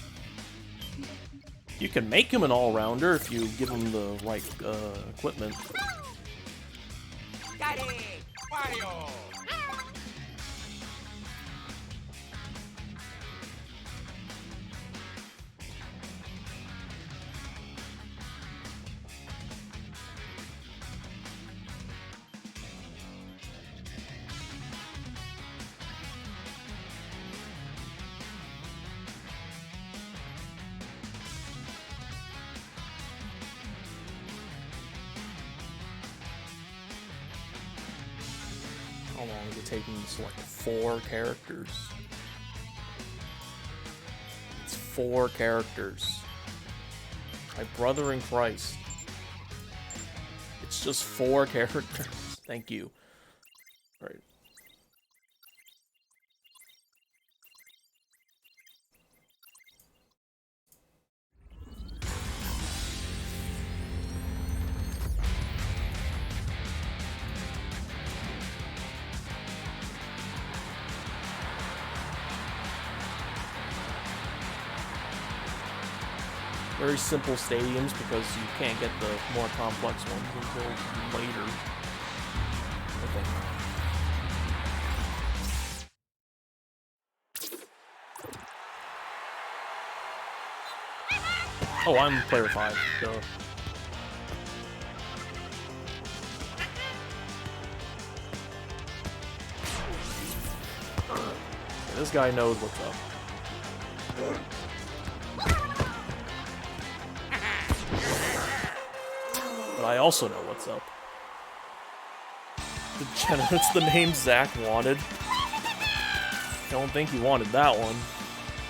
You can make him an all-rounder if you give him the right equipment. Daddy! Mario! How long is it taking to select 4 characters? It's 4 characters. My brother in Christ. It's just 4 characters. Thank you. Right. Very simple stadiums because you can't get the more complex ones until later. I think. Oh, I'm player 5. Duh. Yeah, this guy knows what's up. But I also know what's up. Degenerate's the name Zach wanted. I don't think he wanted that one.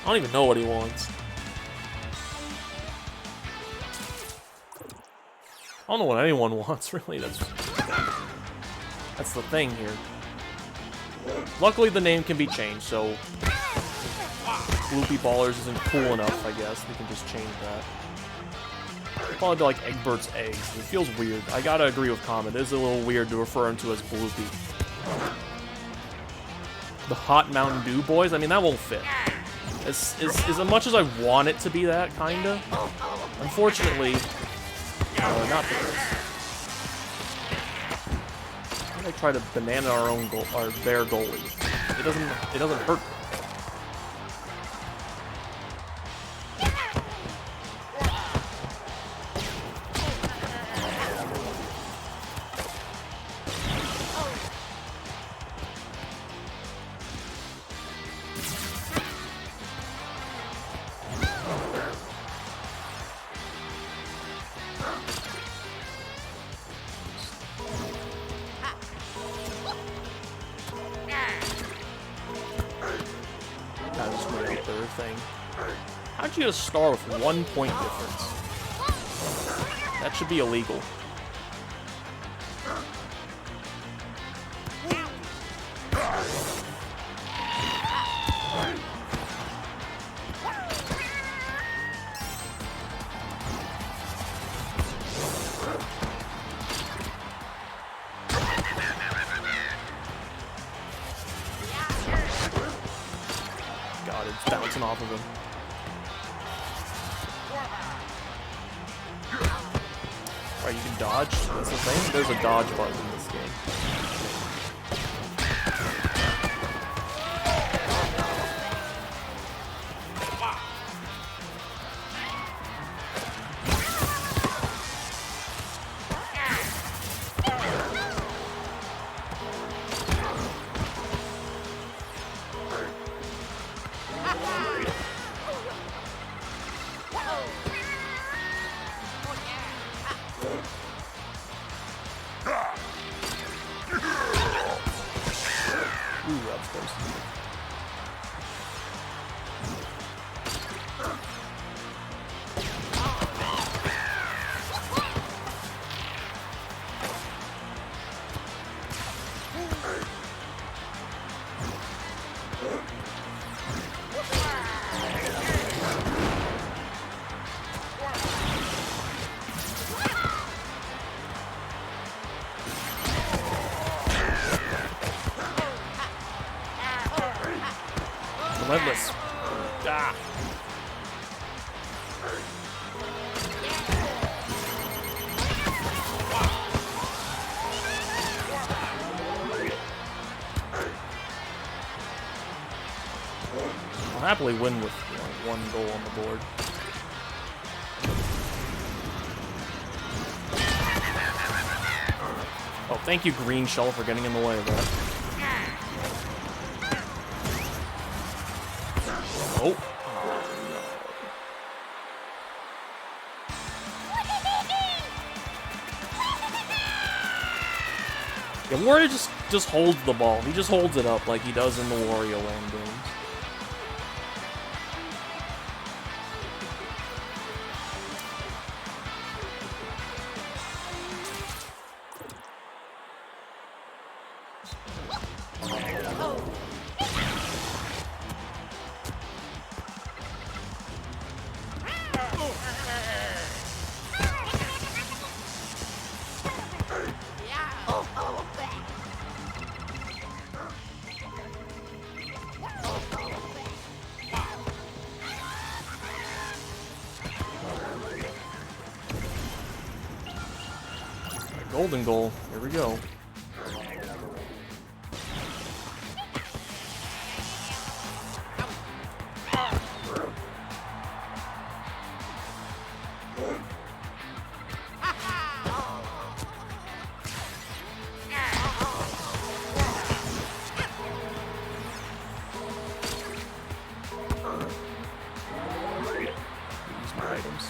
I don't even know what he wants. I don't know what anyone wants, really. That's the thing here. Luckily, the name can be changed, so Bloopy Ballers isn't cool enough, I guess. We can just change that. Probably be like Egbert's Eggs. It feels weird. I gotta agree with Comet. It is a little weird to refer him to as Bloopy. The Hot Mountain Dew Boys? I mean, that won't fit. As much as I want it to be that, kinda. Unfortunately, not the case. Why did I try to banana their goalie? It doesn't hurt. other thing. How'd you get a star with 1 point difference? That should be illegal. God, it's bouncing off of him. Alright, you can dodge. That's the thing. There's a dodge button in this game. Ooh, that was close. Relentless. Ah. I'll happily win with 1 goal on the board. Oh, thank you, Green Shell, for getting in the way of that. Oh. Yeah, Wario just holds the ball. He just holds it up like he does in the Wario Land games. Golden goal. Here we go. Use my items.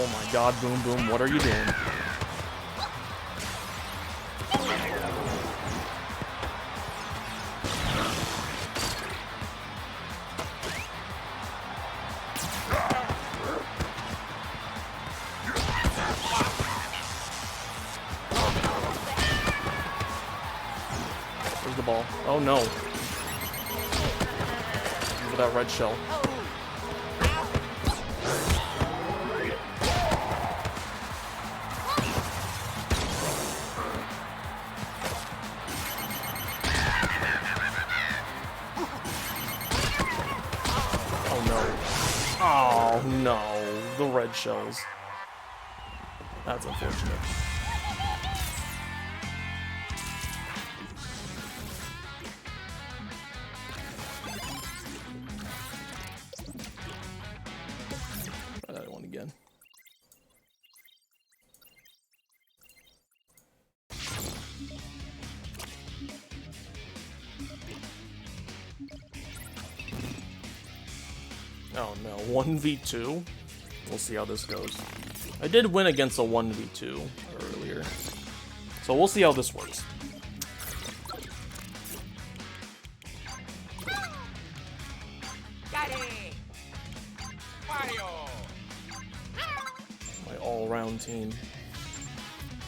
Oh my god, Boom Boom, what are you doing? Where's the ball? Oh no. Over that red shell. Oh no, the red shells. That's unfortunate. Try that one again. Oh no, 1v2? We'll see how this goes. I did win against a 1v2 earlier. So we'll see how this works. Daddy! Mario! My all-round team.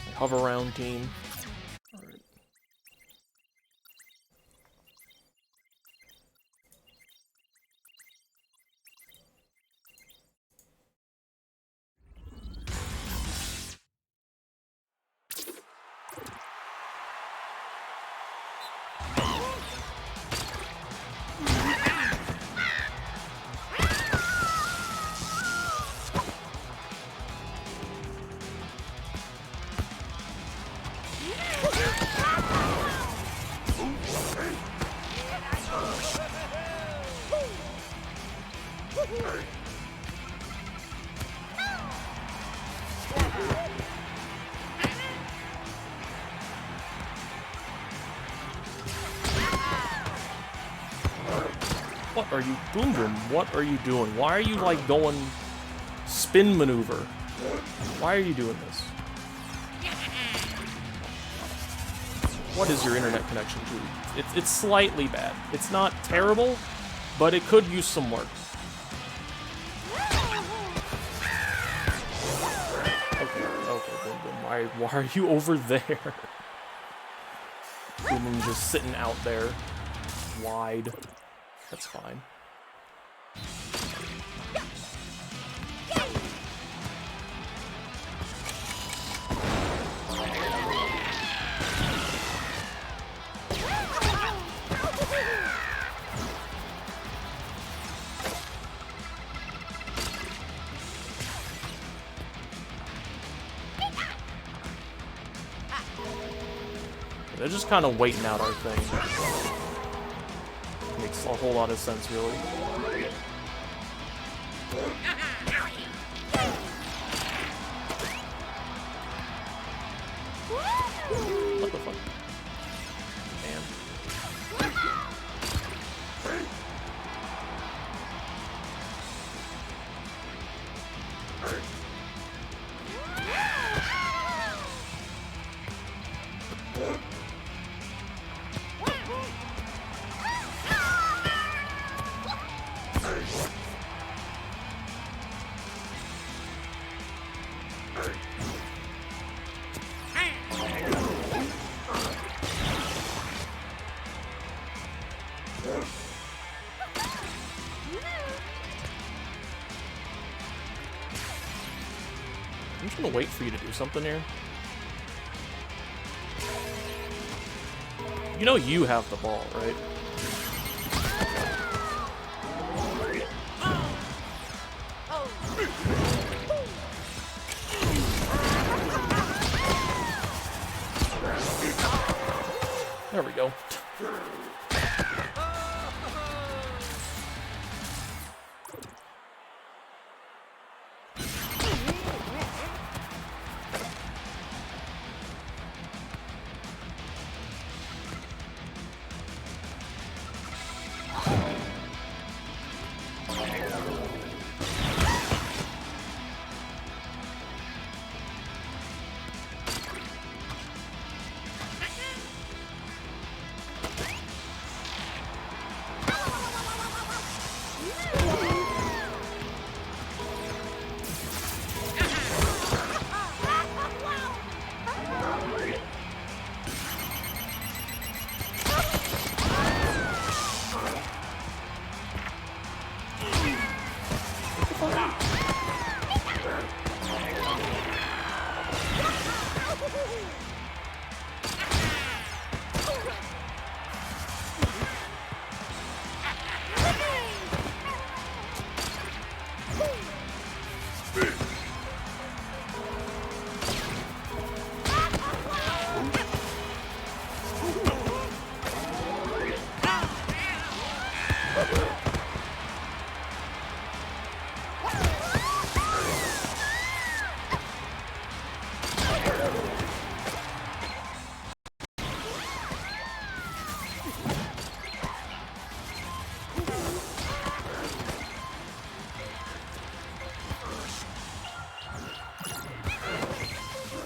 My hover-round team. Alright. What are you doing? What are you doing? Why are you like going spin maneuver? Why are you doing this? What is your internet connection to? It's slightly bad. It's not terrible, but it could use some work. Okay, Boom Boom. Why are you over there? Boom Boom just sitting out there, wide. That's fine. They're just kind of waiting out our thing. Makes a whole lot of sense, really. What the fuck? Damn. I'm just gonna wait for you to do something here. You know you have the ball, right? There we go.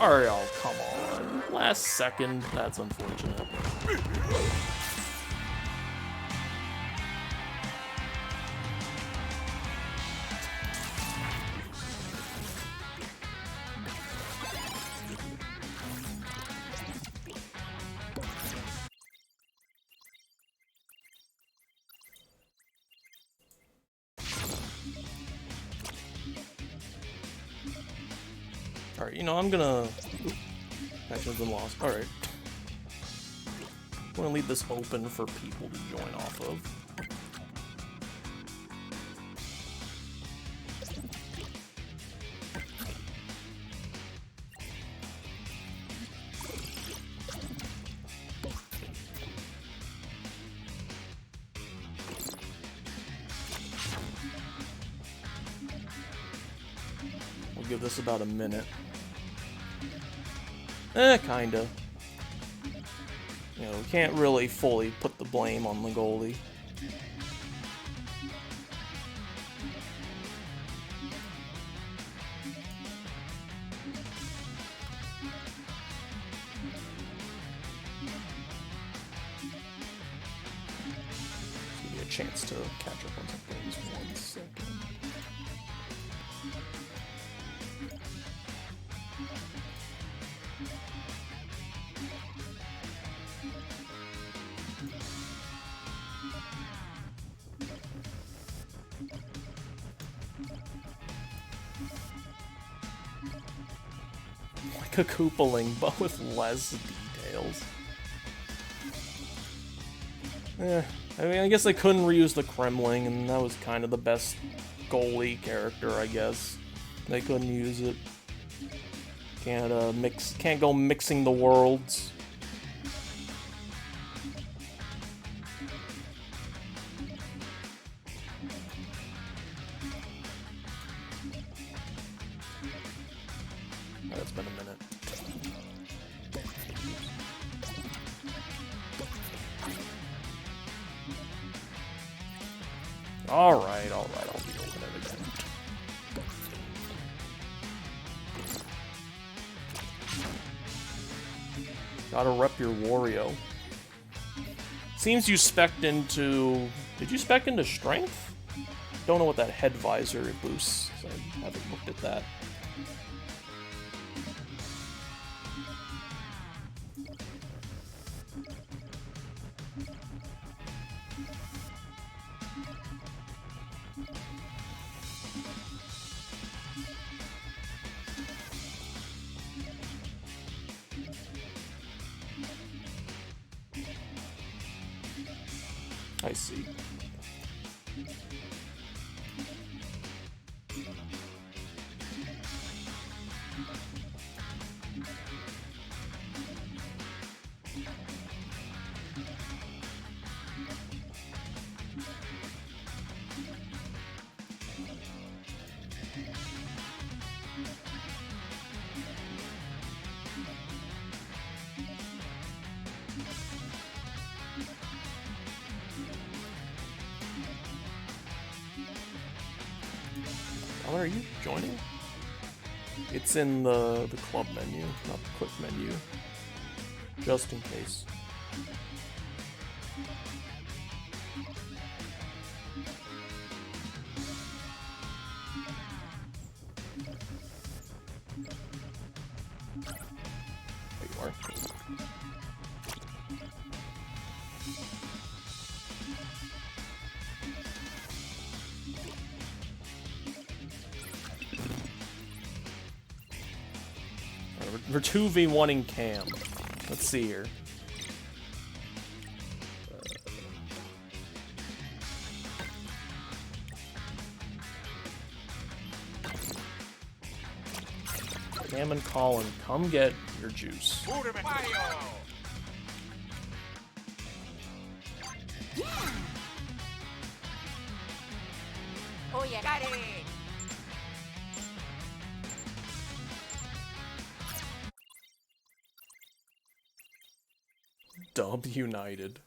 Alright, oh, come on. Last second. That's unfortunate. Alright, you know, I'm gonna... Action's been lost. Alright. I'm gonna leave this open for people to join off of. We'll give this about a minute. Kinda. You know, we can't really fully put the blame on the goalie. Give me a chance to catch up on some things. 1 second. Like a Koopaling, but with less details. I mean, I guess they couldn't reuse the Kremling, and that was kind of the best goalie character, I guess. They couldn't use it. Can't go mixing the worlds. It's been a minute. Alright, I'll be open it again. Gotta rep your Wario. Seems you spec'd into... Did you spec into Strength? Don't know what that head visor boosts, so I haven't looked at that. I see. How are you joining? It's in the club menu, not the quick menu. Just in case. There you are. We're 2v1ing Cam. Let's see here. Cam and Colin, come get your juice. Oh yeah, got it. Dub United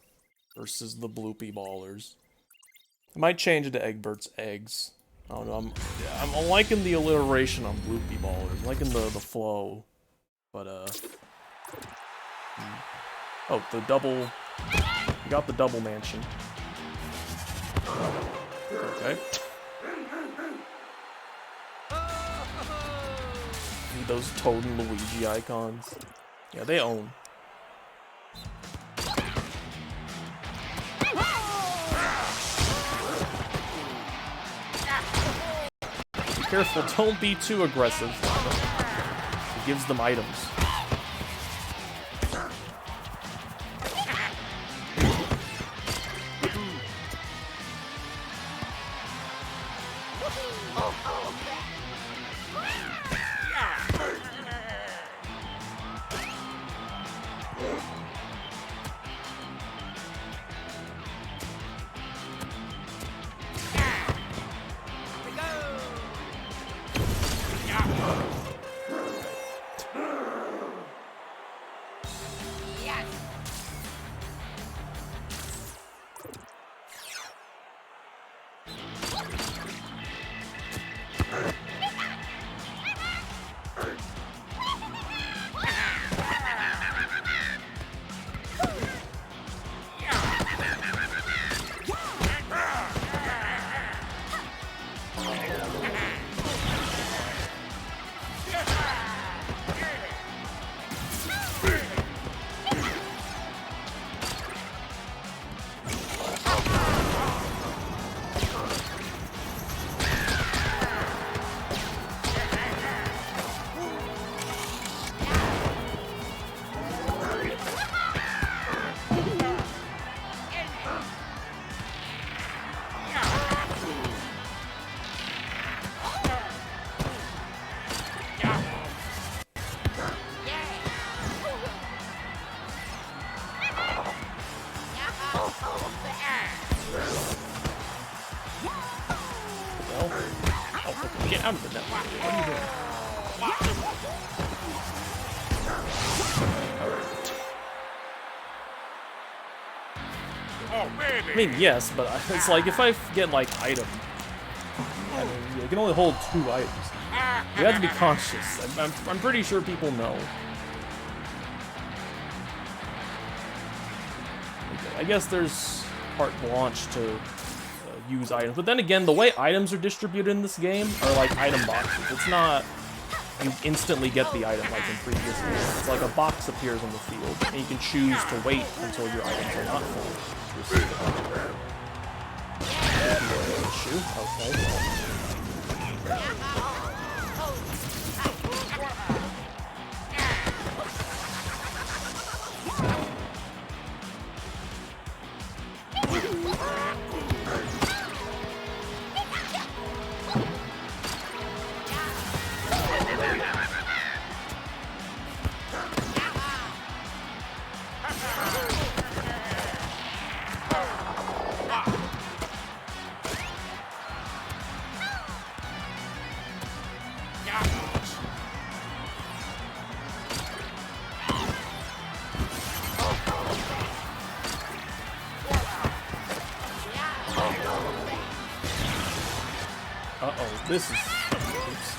versus the Bloopy Ballers. I might change it to Egbert's Eggs. I don't know. I'm liking the alliteration on Bloopy Ballers. I'm liking the flow. But, oh, the double... We got the double mansion. Okay. Need those Toad and Luigi icons. Yeah, they own. Be careful, don't be too aggressive. It gives them items. Get out of the net. What are you doing? Oh, baby. I mean, yes, but it's like if I get like item, I mean, you can only hold 2 items. You have to be conscious. I'm pretty sure people know. I guess there's carte blanche to use items, but then again, the way items are distributed in this game are like item boxes. It's not you instantly get the item like in previous games. It's like a box appears on the field, and you can choose to wait until your items are not full to receive it. Issue. Okay. Uh-oh, this is... Oops.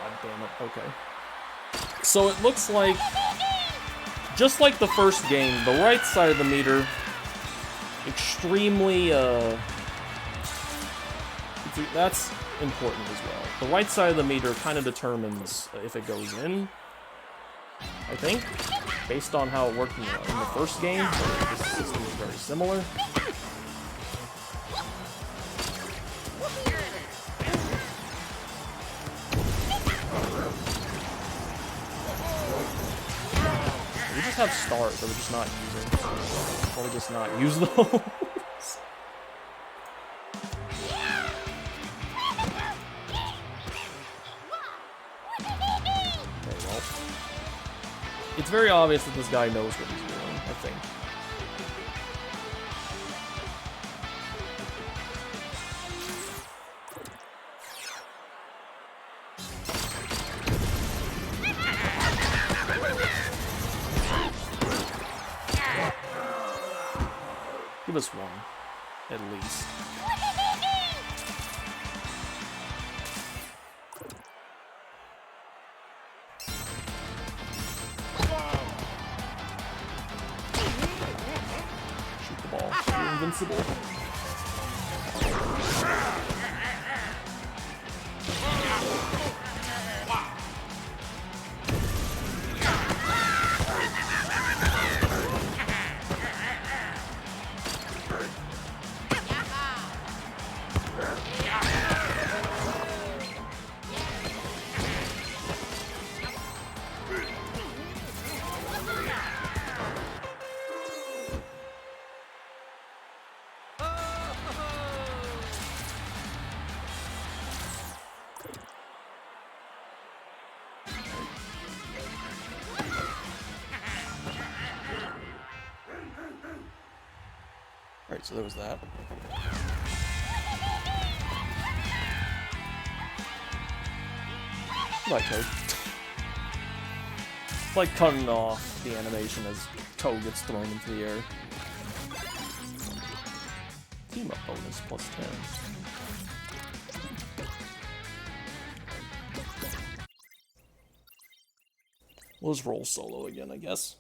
God damn it, okay. So it looks like, just like the first game, the right side of the meter extremely, that's important as well. The right side of the meter kind of determines if it goes in, I think, based on how it worked in the first game. This system is very similar. We just have stars that we're just not using. Or we just not use those. Okay, well. It's very obvious that this guy knows what he's doing, I think. Give us one, at least. Shoot the ball. You're invincible. Alright, so there was that. Like Toad. Like cutting off the animation as Toad gets thrown into the air. Team up bonus plus 10. We'll just roll solo again, I guess.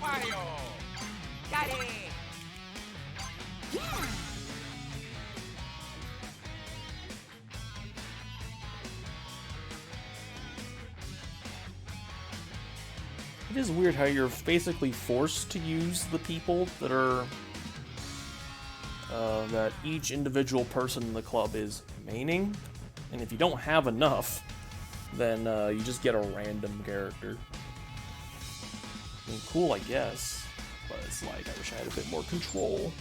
Mario! Got it! It is weird how you're basically forced to use the people that are that each individual person in the club is maining, and if you don't have enough, then you just get a random character. I mean, cool, I guess, but it's like, I wish I had a bit more control.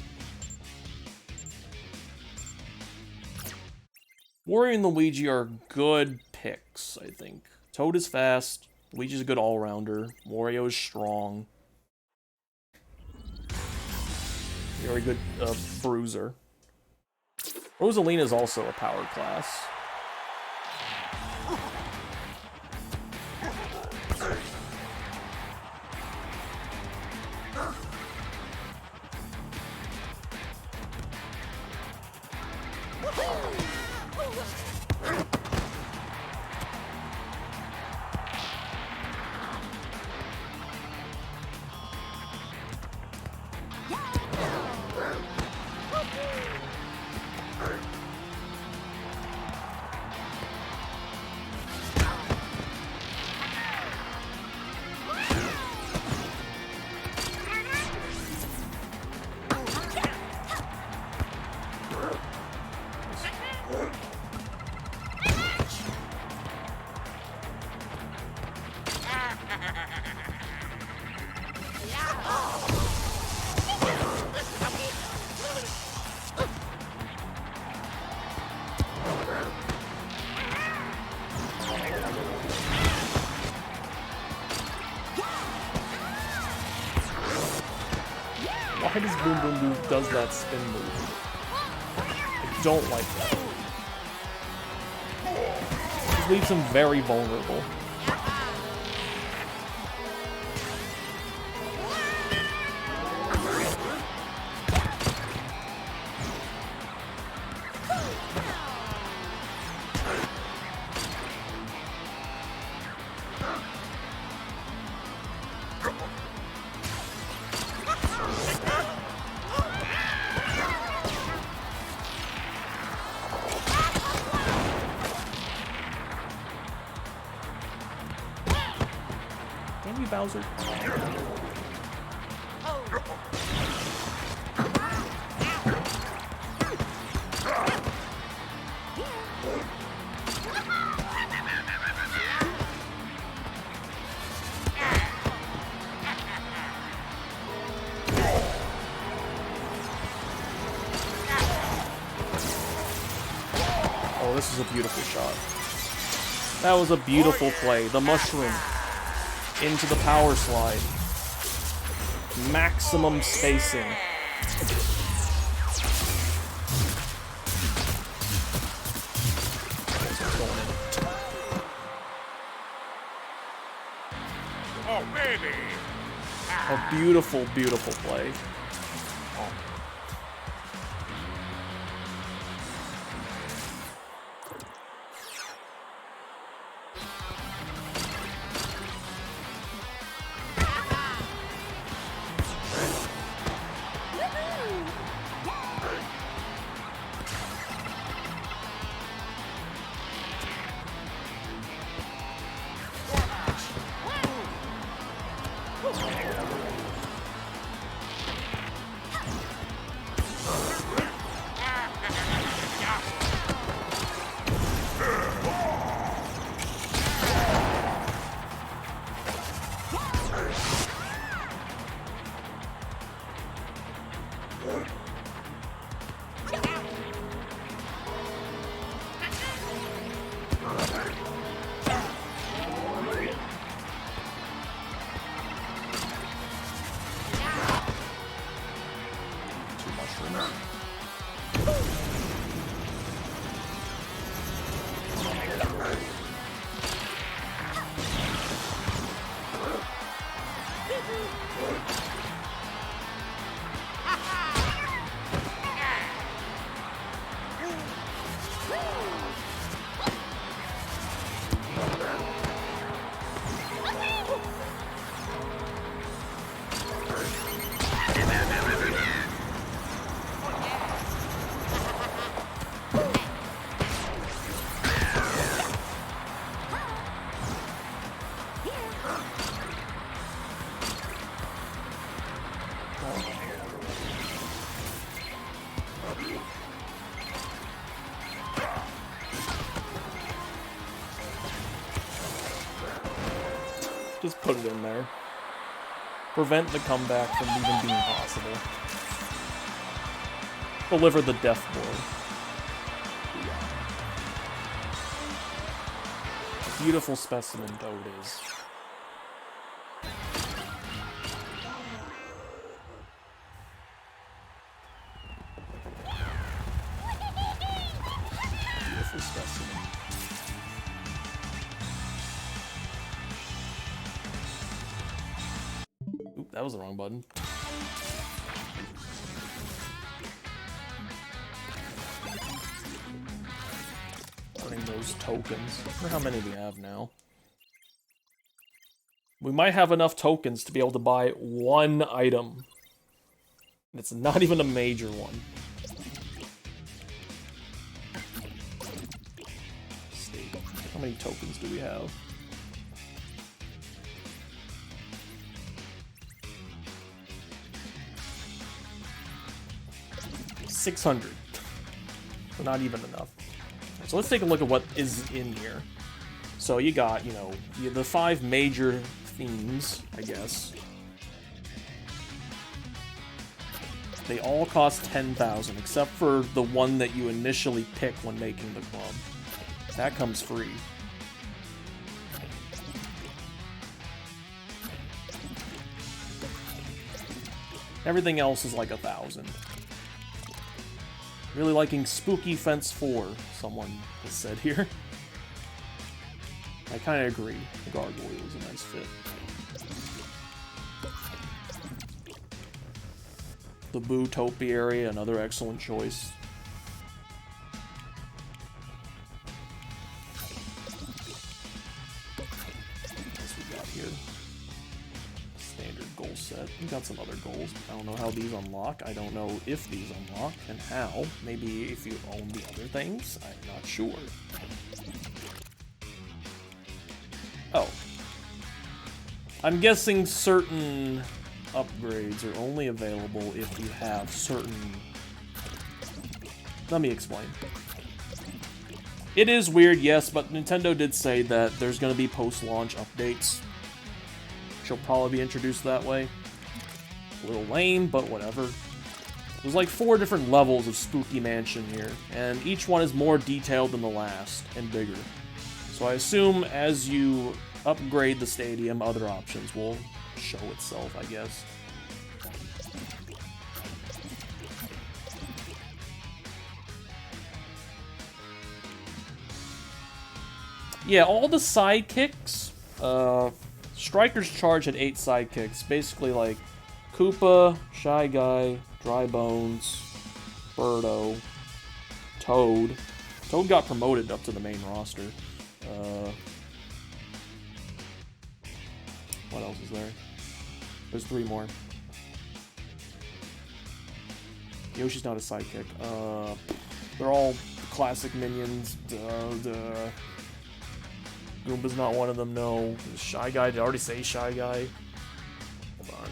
Wario and Luigi are good picks, I think. Toad is fast, Luigi's a good all-rounder, Wario is strong. Very good bruiser. Rosalina is also a power class. Why does Boom Boom Boom does that spin move? I don't like that. It leaves him very vulnerable. Damn you, Bowser. this is a beautiful shot. That was a beautiful play. The mushroom into the power slide. Maximum spacing. Oh, baby! A beautiful, beautiful play. Just put it in there. Prevent the comeback from even being possible. Deliver the death blow. Beautiful specimen Toad is. Beautiful specimen. Oop, that was the wrong button. Earning those tokens. I wonder how many we have now. We might have enough tokens to be able to buy one item. And it's not even a major one. How many tokens do we have? $600. So not even enough. So let's take a look at what is in here. So you got, you know, the 5 major themes, I guess. They all cost 10,000, except for the one that you initially pick when making the club. That comes free. Everything else is like 1,000. Really liking Spooky Fence 4, someone has said here. I kind of agree. The Gargoyle is a nice fit. The Boo Topiary, another excellent choice. What we got here? Standard goal set. We got some other goals. I don't know how these unlock. I don't know if these unlock and how. Maybe if you own the other things. I'm not sure. Oh. I'm guessing certain upgrades are only available if you have certain... Let me explain. It is weird, yes, but Nintendo did say that there's going to be post-launch updates. She'll probably be introduced that way. A little lame, but whatever. There's like 4 different levels of Spooky Mansion here, and each one is more detailed than the last, and bigger. So I assume as you upgrade the stadium, other options will show itself, I guess. Yeah, all the sidekicks, Striker's Charge had 8 sidekicks, basically like Koopa, Shy Guy, Dry Bones, Birdo, Toad. Toad got promoted up to the main roster. What else is there? There's 3 more. Yoshi's not a sidekick. They're all classic minions. Goomba's not one of them, no. Shy Guy, did I already say Shy Guy? Hold on.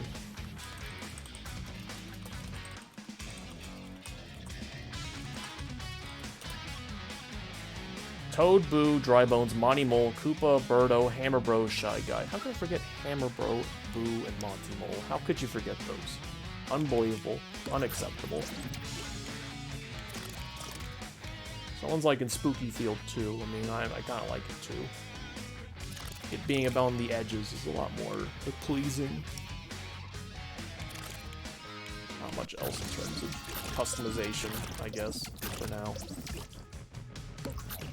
Toad, Boo, Dry Bones, Monty Mole, Koopa, Birdo, Hammer Bros, Shy Guy. How could I forget Hammer Bro, Boo, and Monty Mole? How could you forget those? Unbelievable. Unacceptable. Someone's like in Spooky Field too. I mean, I kind of like it too. It being about the edges is a lot more pleasing. Not much else in terms of customization, I guess, for now.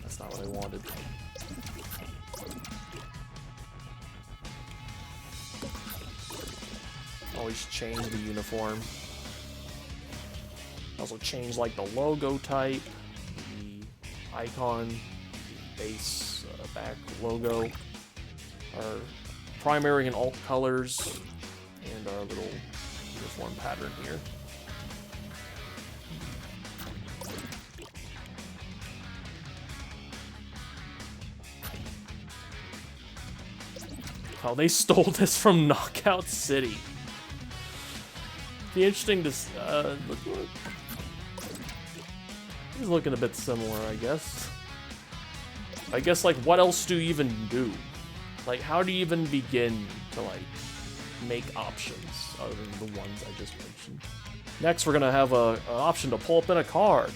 That's not what I wanted. Always change the uniform. Also change like the logo type, the icon, the base back logo, our primary and alt colors, and our little uniform pattern here. Oh, they stole this from Knockout City. Be interesting to look. He's looking a bit similar, I guess. I guess, like, what else do you even do? Like, how do you even begin to, like, make options other than the ones I just mentioned? Next, we're gonna have an option to pull up in a car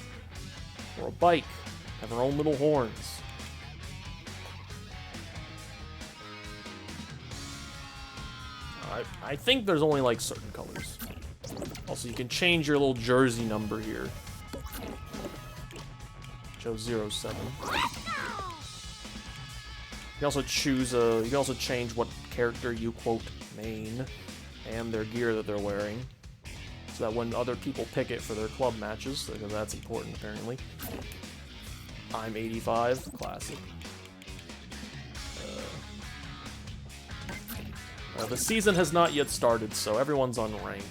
or a bike, have our own little horns. I think there's only, like, certain colors. Also, you can change your little jersey number here. Joe 07. You can also choose you can also change what character you quote main and their gear that they're wearing, so that when other people pick it for their club matches, because that's important apparently. I'm 85, classic. The season has not yet started, so everyone's unranked.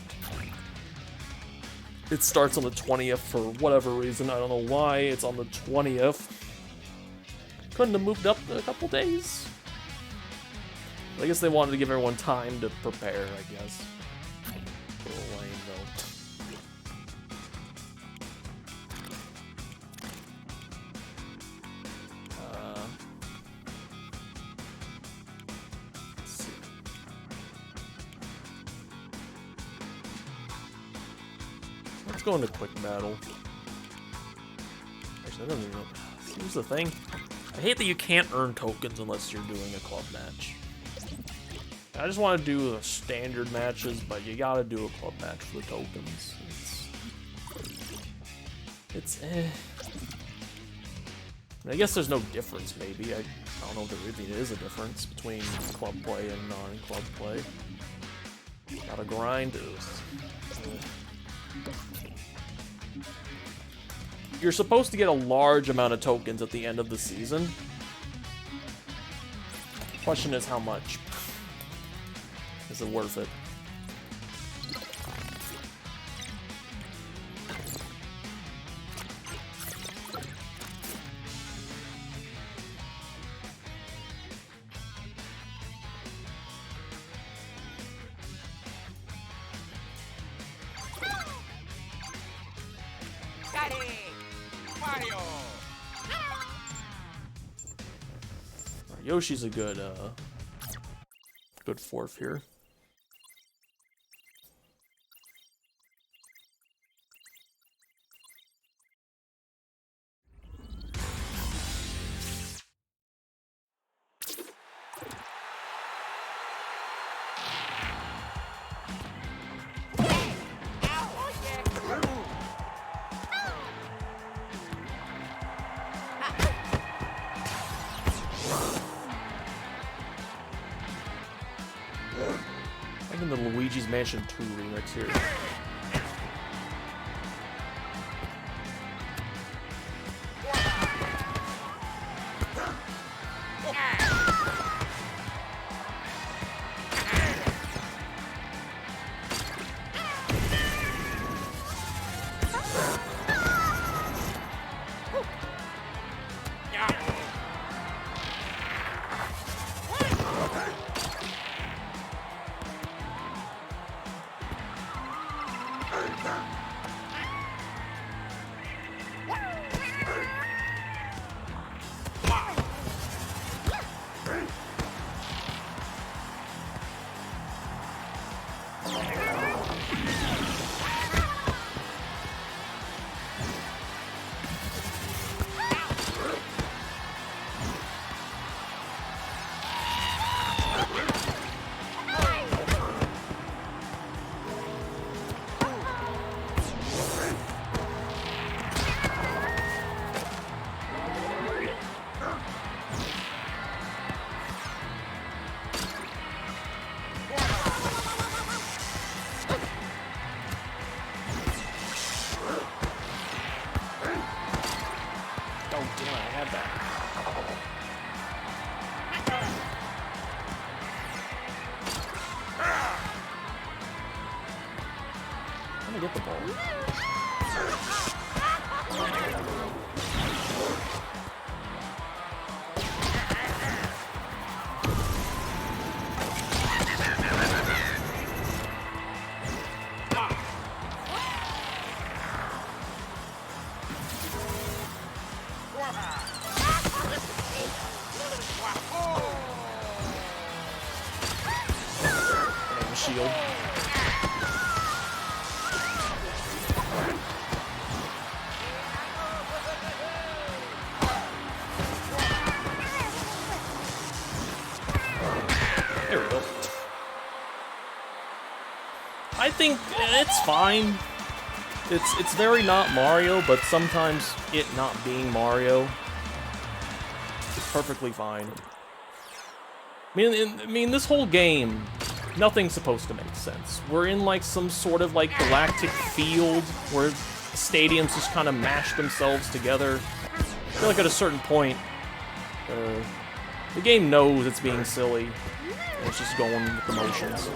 It starts on the 20th for whatever reason. I don't know why it's on the 20th. Couldn't have moved up a couple days. I guess they wanted to give everyone time to prepare, I guess. A little lame, though. Let's see. Let's go into quick battle. Actually, I don't even know. Here's the thing. I hate that you can't earn tokens unless you're doing a club match. I just want to do the standard matches, but you gotta do a club match for the tokens. It's eh. I guess there's no difference, maybe. I don't know if there really is a difference between club play and non-club play. Gotta grind. You're supposed to get a large amount of tokens at the end of the season. Question is how much? Is it worth it? Yoshi's a good fourth here. the Luigi's Mansion 2 remix here. Get the ball. Shield. There we go. I think it's fine. It's very not Mario, but sometimes it not being Mario is perfectly fine. I mean, this whole game, nothing's supposed to make sense. We're in like some sort of like galactic field where stadiums just kind of mash themselves together. I feel like at a certain point, the game knows it's being silly, and it's just going with the motions.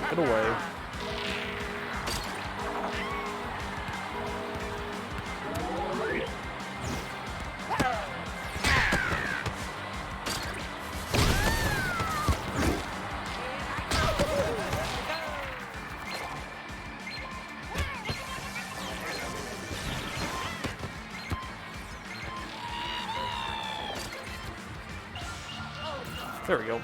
Get away. There we go.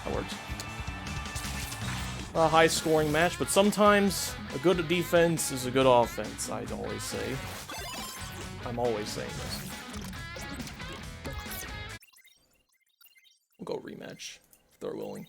That works. A high-scoring match, but sometimes a good defense is a good offense, I'd always say. I'm always saying this. We'll go rematch, if they're willing.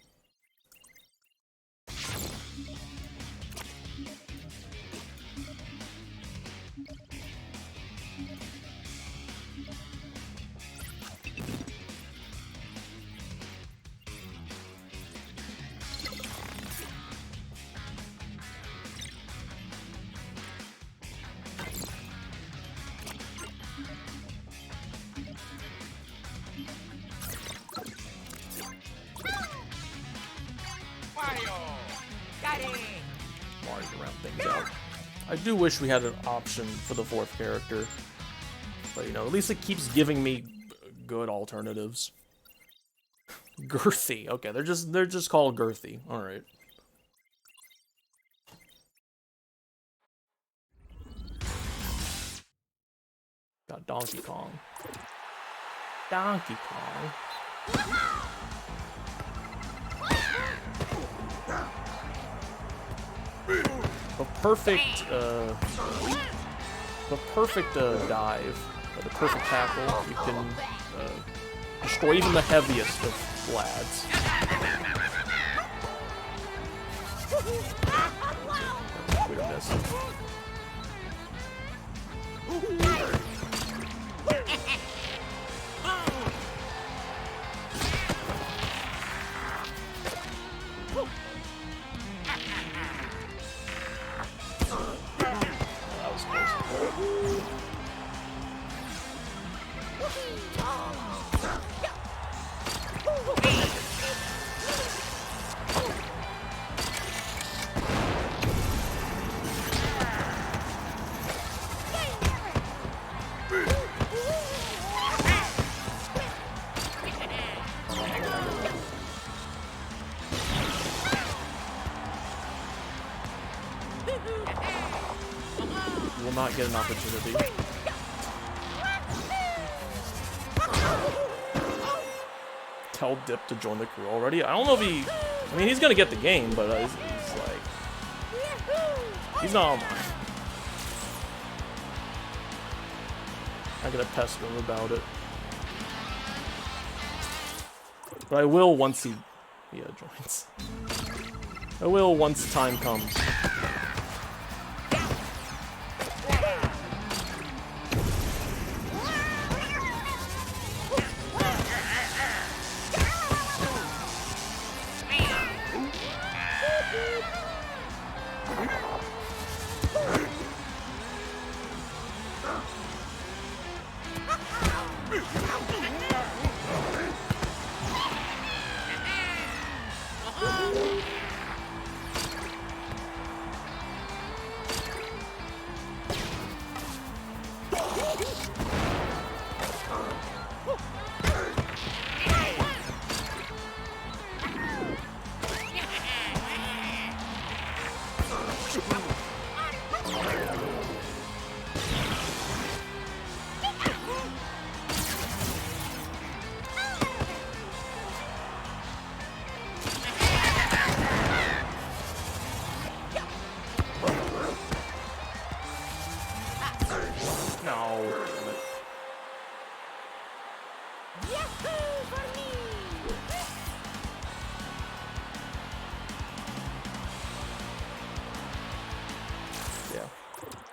I do wish we had an option for the 4th character. But, you know, at least it keeps giving me good alternatives. Girthy. Okay, they're just called Girthy. All right. Got Donkey Kong. Donkey Kong. The perfect dive, or the perfect tackle. You can destroy even the heaviest of lads. Weird miss. That was close. You will not get an opportunity. Tell Dip to join the crew already. I don't know if he... I mean, he's gonna get the game, but he's like... He's not online. I'm gonna pester him about it. But I will once he... Yeah, joins. I will once time comes.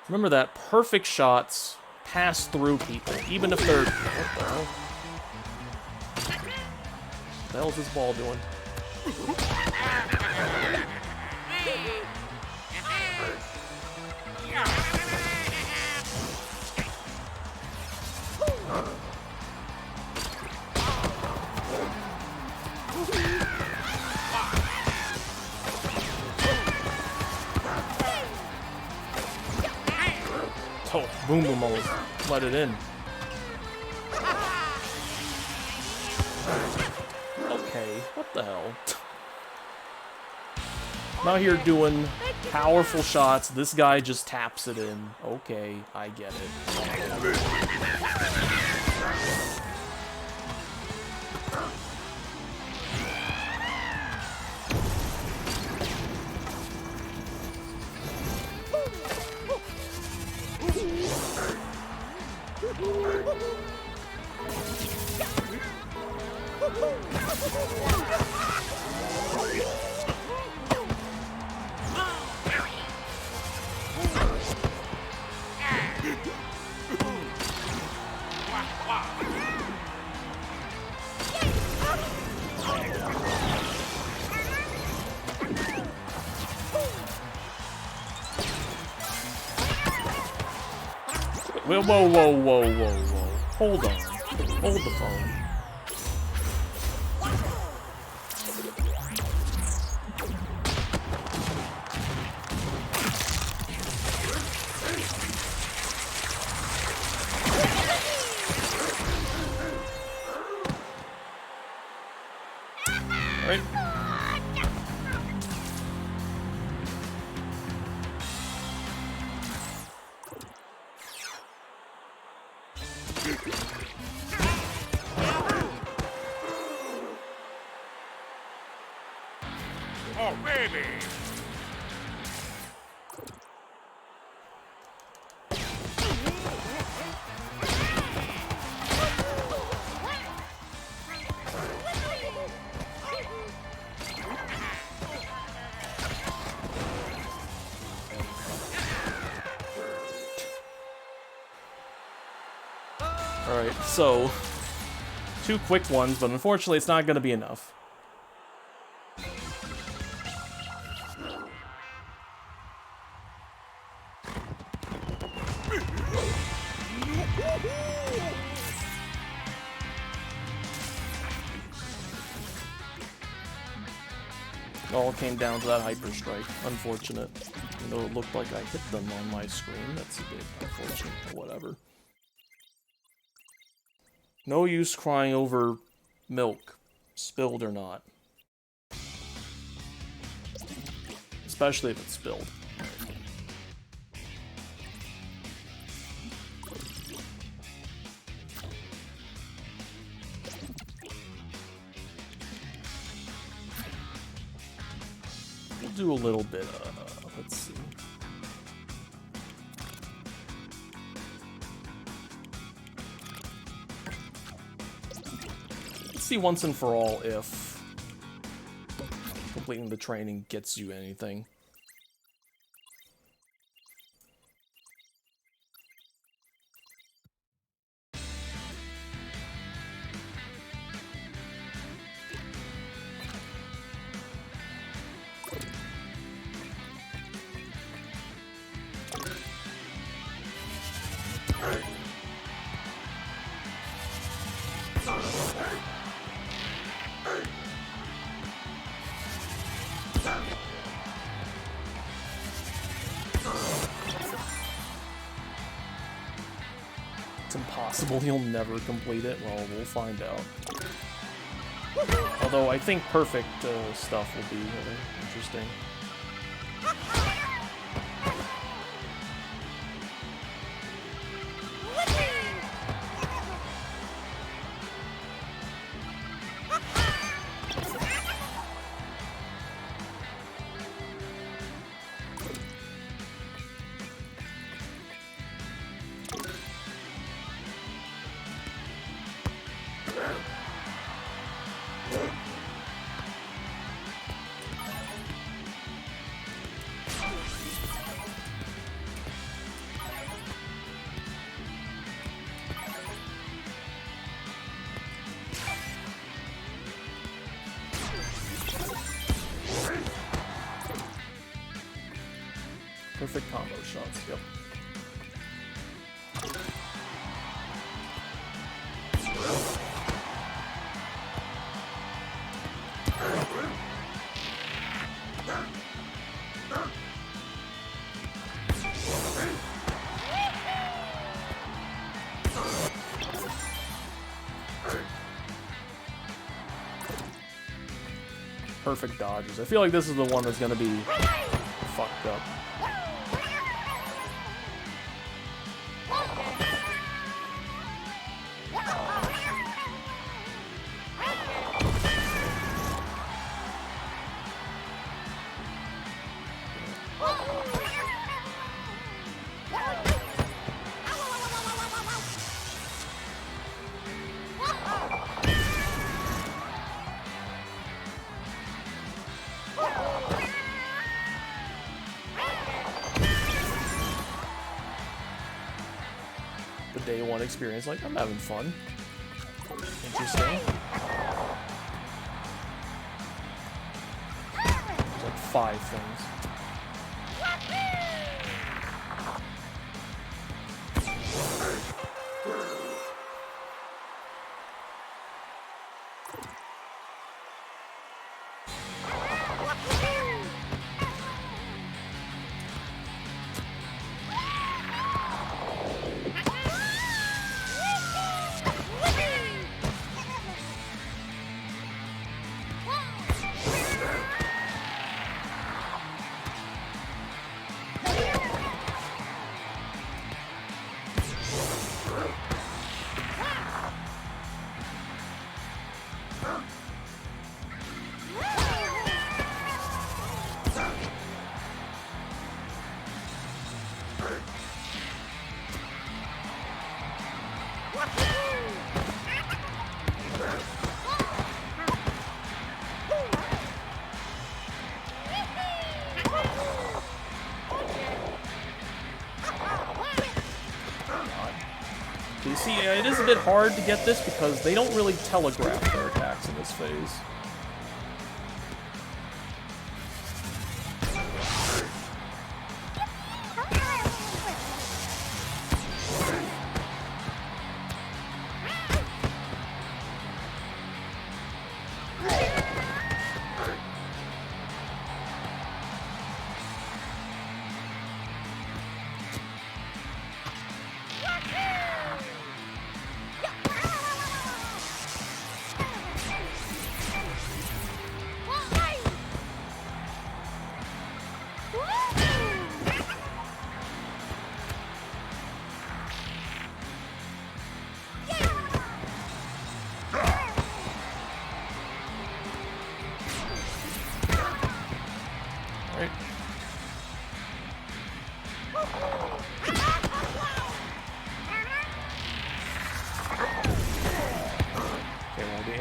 Remember that perfect shots pass through people, even if they're... What the hell? What the hell is this ball doing? Oh, Boom Boom almost let it in. Okay, what the hell? I'm out here doing powerful shots. This guy just taps it in. Okay, I get it. Whoa, whoa, whoa, whoa, whoa, whoa. Hold on. Hold the phone. Right? Oh, baby! Alright, so 2 quick ones, but unfortunately it's not going to be enough. It all came down to that Hyper Strike. Unfortunate. Even though it looked like I hit them on my screen, that's a bit unfortunate, but whatever. No use crying over milk, spilled or not. Especially if it's spilled. We'll do a little bit, let's see. See once and for all if completing the training gets you anything. It's impossible, you'll never complete it. Well, we'll find out. Although I think perfect stuff will be interesting. Perfect combo shots, yep. Perfect dodges. I feel like this is the one that's gonna be fucked up. Day one experience, like, I'm having fun. Interesting. There's like 5 things. Yeah, it is a bit hard to get this because they don't really telegraph their attacks in this phase.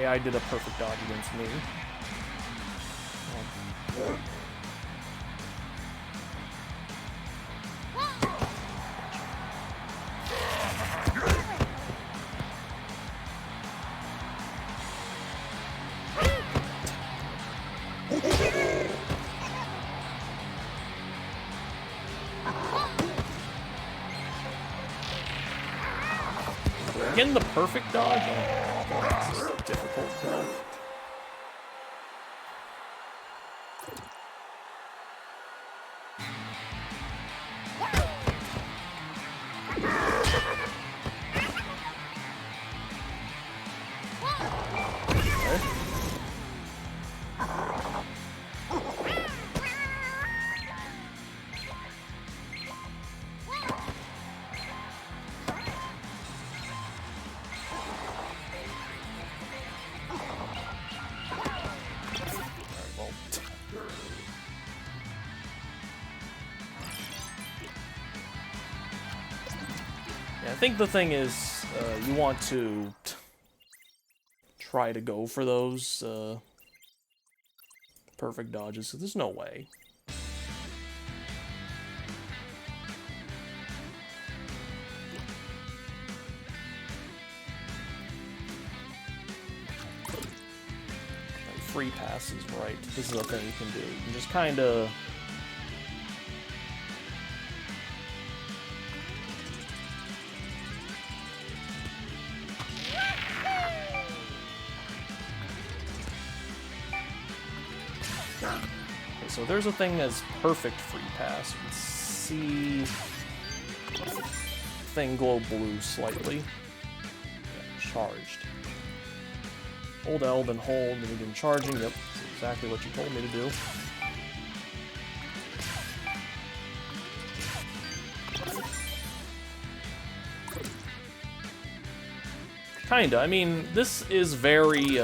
I did a perfect dodge against me. Again, the perfect dodge? Oh, this is difficult to know. I think the thing is, you want to try to go for those perfect dodges, so there's no way. Like, free passes, right? This is a thing you can do. You can just kind of... So there's a thing as perfect free pass. You can see thing glow blue slightly. Yeah, charged. Hold L, then hold, and begin charging. Yep, that's exactly what you told me to do. Kinda. I mean, this is very,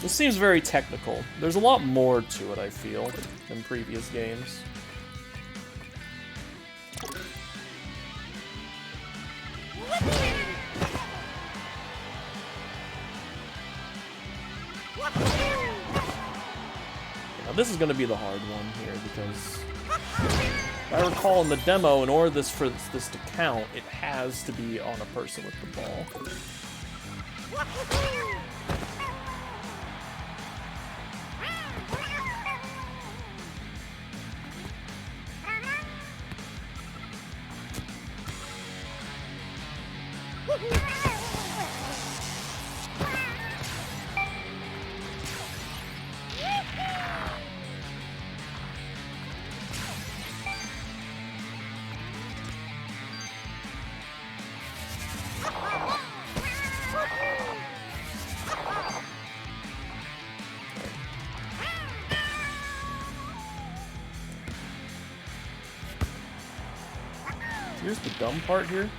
This seems very technical. There's a lot more to it, I feel, than previous games. Now, this is going to be the hard one here, because if I recall in the demo, in order for this to count, it has to be on a person with the ball. Here's the dumb part here.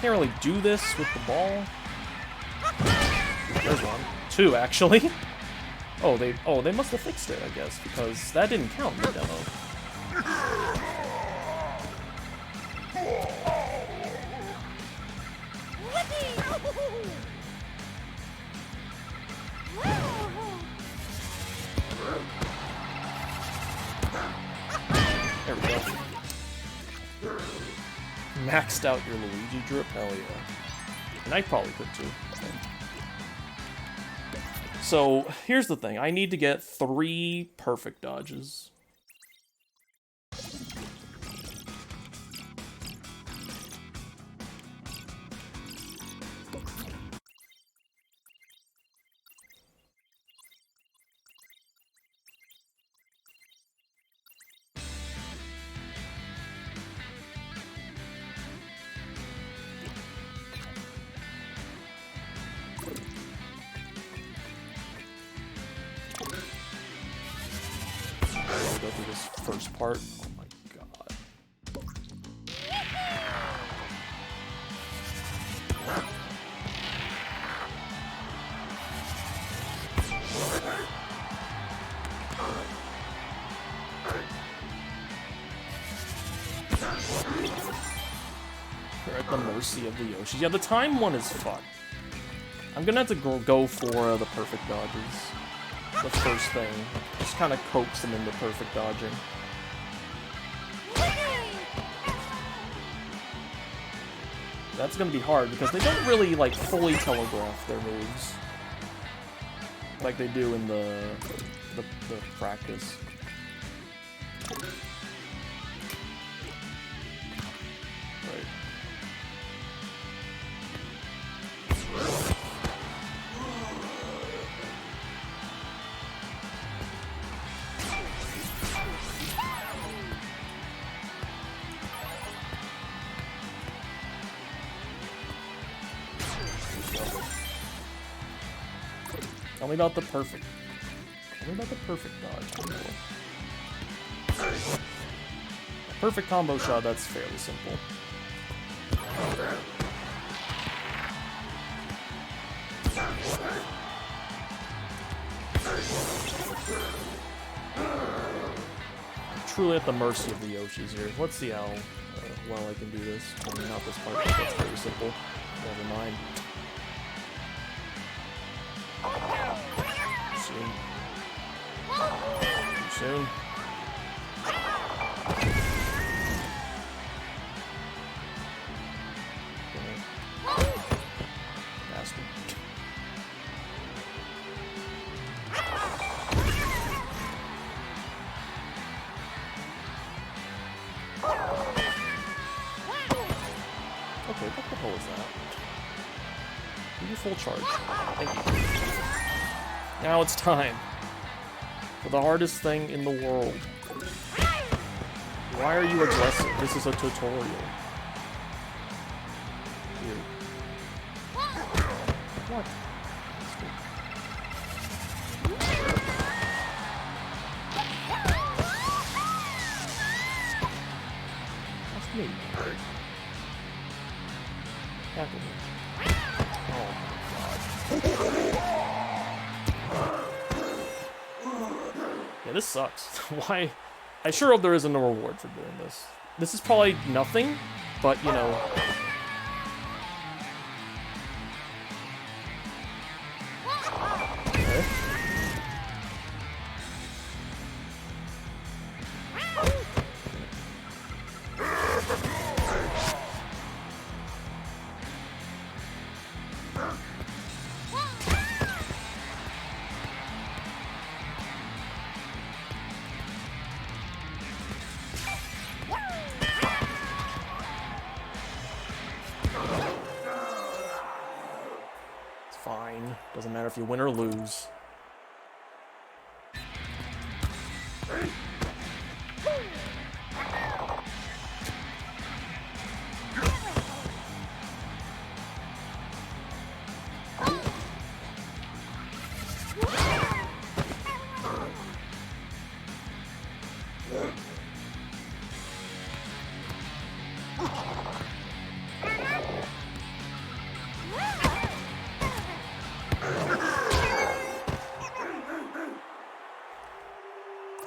Can't really do this with the ball. There's one. Two, actually. Oh, they must have fixed it, I guess, because that didn't count in the demo. maxed out your Luigi drip? Hell yeah. And I probably could too. So, here's the thing. I need to get 3 perfect dodges. Go through this first part. Oh my god. We're at the mercy of the Yoshi. Yeah, the time one is fucked. I'm gonna have to go for the perfect dodges. The first thing. Just kind of coax them into perfect dodging. That's gonna be hard because they don't really like fully telegraph their moves like they do in the practice. Right. Tell me about the perfect. Tell me about the perfect dodge. A perfect combo shot, that's fairly simple. I'm truly at the mercy of the Yoshis here. Let's see how well I can do this. I mean, not this part, but that's very simple. Never mind. Soon. Too soon. Bastard. Okay, what the hell is that? Give you full charge. Thank you. Now it's time for the hardest thing in the world. Why are you aggressive? This is a tutorial. Here. What? That's me. Tackle me. Oh my god. Yeah, this sucks. Why? I sure hope there isn't a reward for doing this. This is probably nothing, but you know. Okay. Fine. Doesn't matter if you win or lose.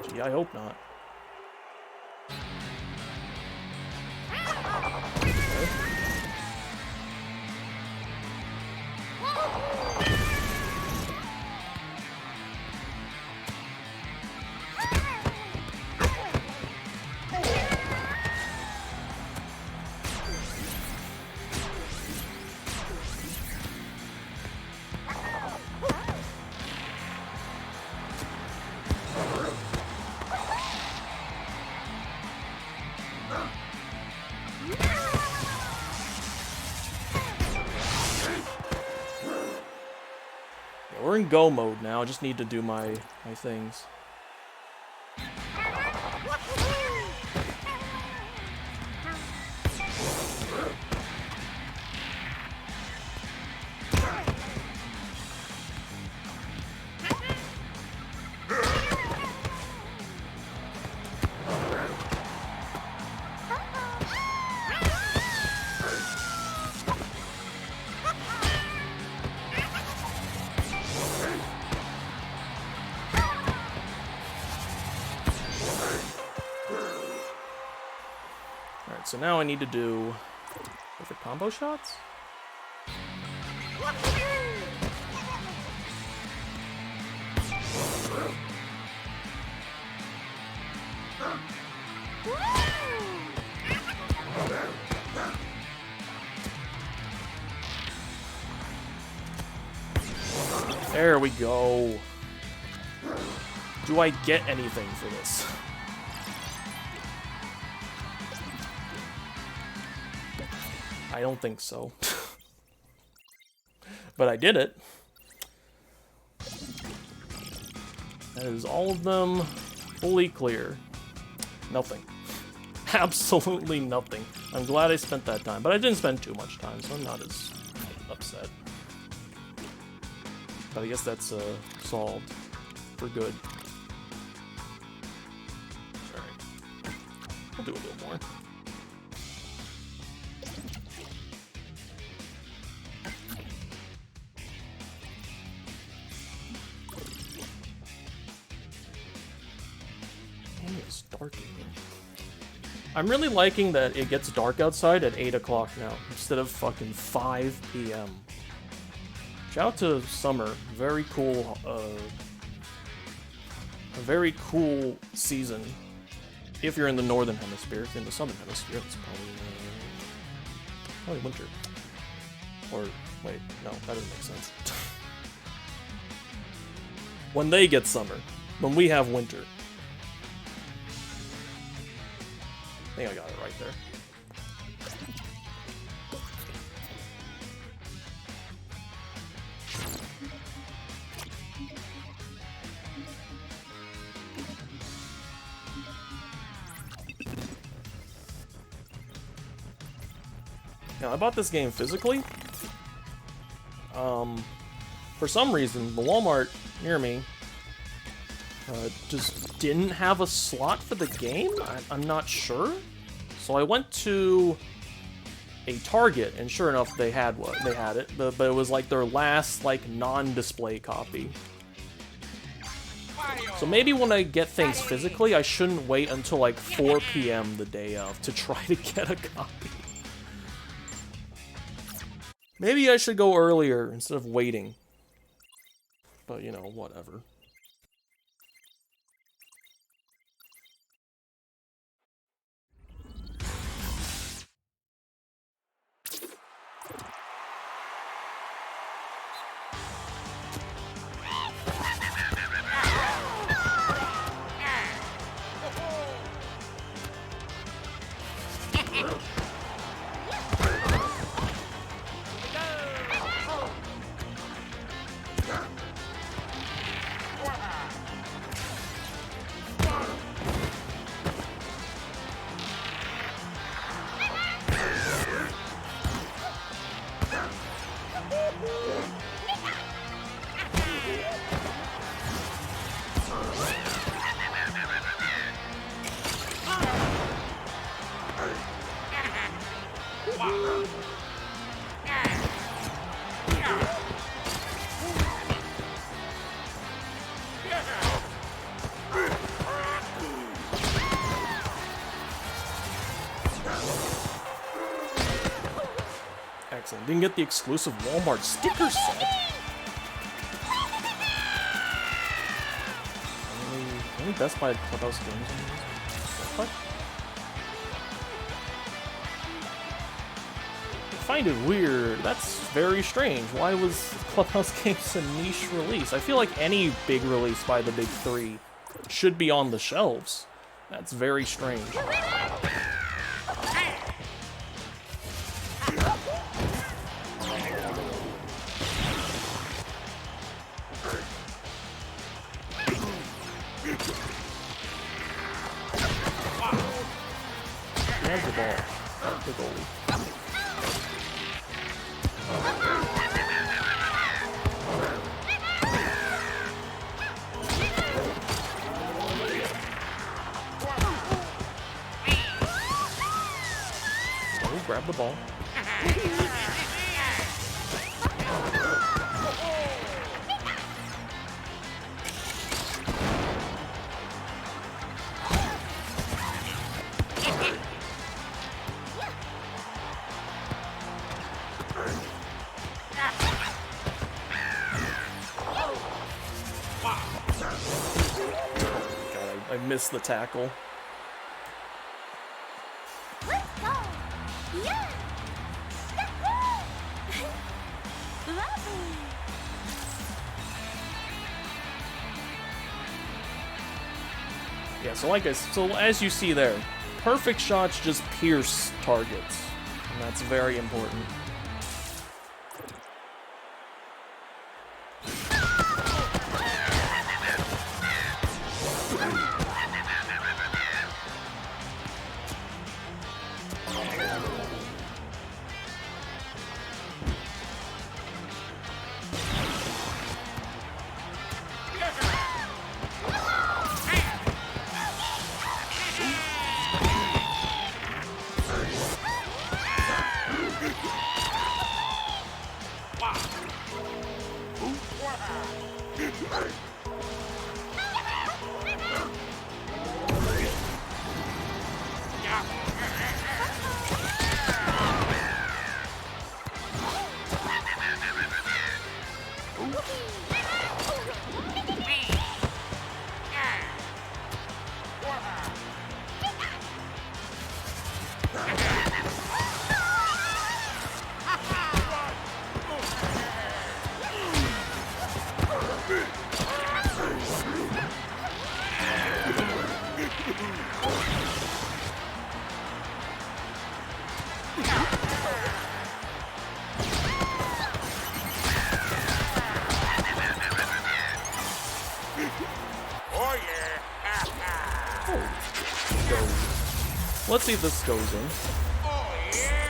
Gee, I hope not. Okay. we're in go mode now. I just need to do my things. So now I need to do perfect combo shots. There we go. Do I get anything for this? I don't think so. But I did it. That is all of them fully clear. Nothing. Absolutely nothing. I'm glad I spent that time, but I didn't spend too much time, so I'm not as upset. But I guess that's solved for good. Alright. I'll do a little more. It's dark in here. I'm really liking that it gets dark outside at 8 o'clock now, instead of fucking 5 p.m. Shout out to summer. Very cool, a very cool season. If you're in the northern hemisphere. If you're in the southern hemisphere, it's probably winter. Or, wait, no, that doesn't make sense. When they get summer. When we have winter. I think I got it right there. Now, I bought this game physically. For some reason, the Walmart near me just didn't have a slot for the game. I'm not sure. So I went to a Target, and sure enough, they had it, but it was like their last like non-display copy. So maybe when I get things physically, I shouldn't wait until like 4 p.m. the day of to try to get a copy. Maybe I should go earlier instead of waiting. But you know, whatever. Excellent. Didn't get the exclusive Walmart sticker set. Only Best Buy Clubhouse games on this. What? I find it weird. That's very strange. Why was Clubhouse Games a niche release? I feel like any big release by the big three should be on the shelves. That's very strange. ball at the goalie. Oh, grab the ball. I missed the tackle. Let's go! Yeah! Lovely! Yeah, so as you see there, perfect shots just pierce targets, and that's very important. Oh yeah! Let's see if this goes in. Oh yeah!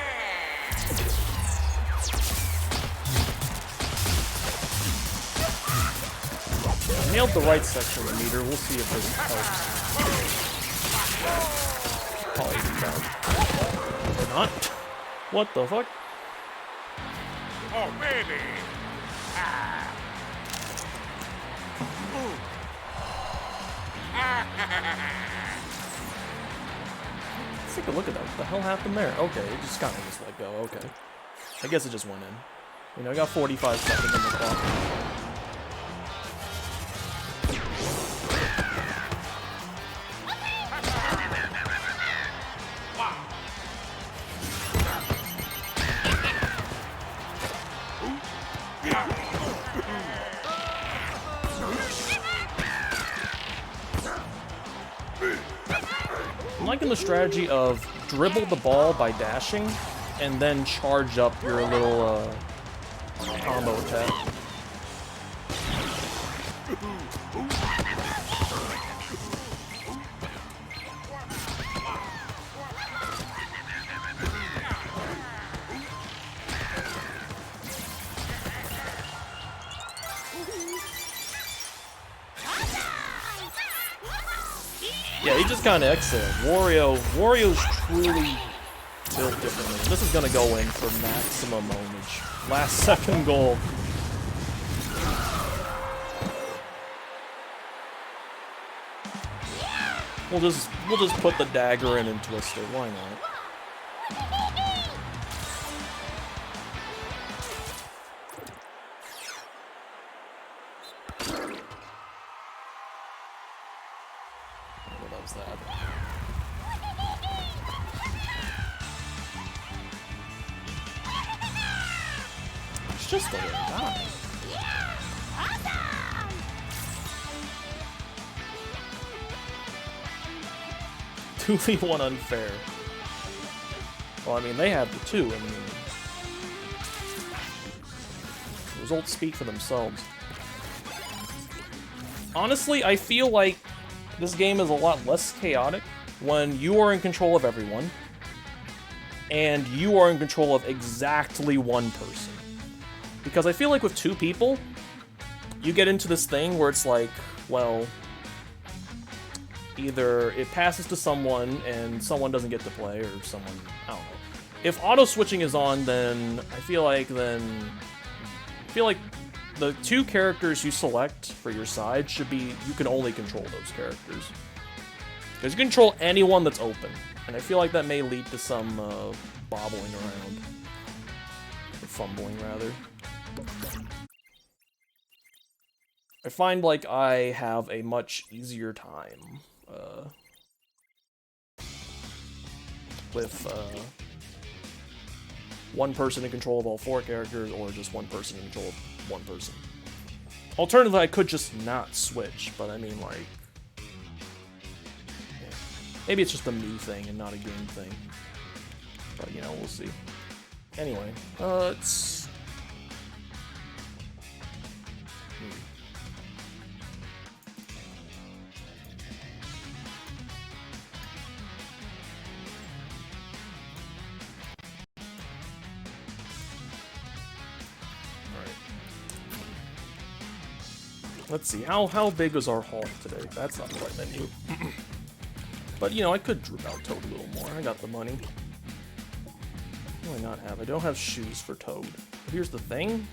Nailed the right section of the meter. We'll see if this helps. Probably not. Or not. What the fuck? Oh baby! Let's take a look at that. What the hell happened there? Okay, it just kind of just let go. Okay. I guess it just went in. You know, I got 45 seconds in the clock. I'm liking the strategy of dribble the ball by dashing and then charge up your little combo attack. Yeah, he just kind of exhaled. Wario's truly built differently. This is gonna go in for maximum ownage. Last second goal. We'll just put the dagger in and twist it. Why not? What was that? It's just a little guy. 2v1 unfair. Well, I mean, they have the 2. I mean, the results speak for themselves. Honestly, I feel like this game is a lot less chaotic when you are in control of everyone, and you are in control of exactly one person. Because I feel like with two people, you get into this thing where it's like, well, either it passes to someone and someone doesn't get to play, or someone, I don't know. If auto-switching is on, then I feel like the two characters you select for your side should be, you can only control those characters. Because you can control anyone that's open. And I feel like that may lead to some bobbling around. Or fumbling, rather. I find like I have a much easier time with one person in control of all four characters, or just one person in control of one person. Alternatively, I could just not switch, but I mean, like, yeah. Maybe it's just a me thing and not a game thing. But, you know, we'll see. Anyway, let's... Let's see, how big is our haul today? That's not the right menu. But, you know, I could drip out Toad a little more. I got the money. What do I not have? I don't have shoes for Toad. But here's the thing.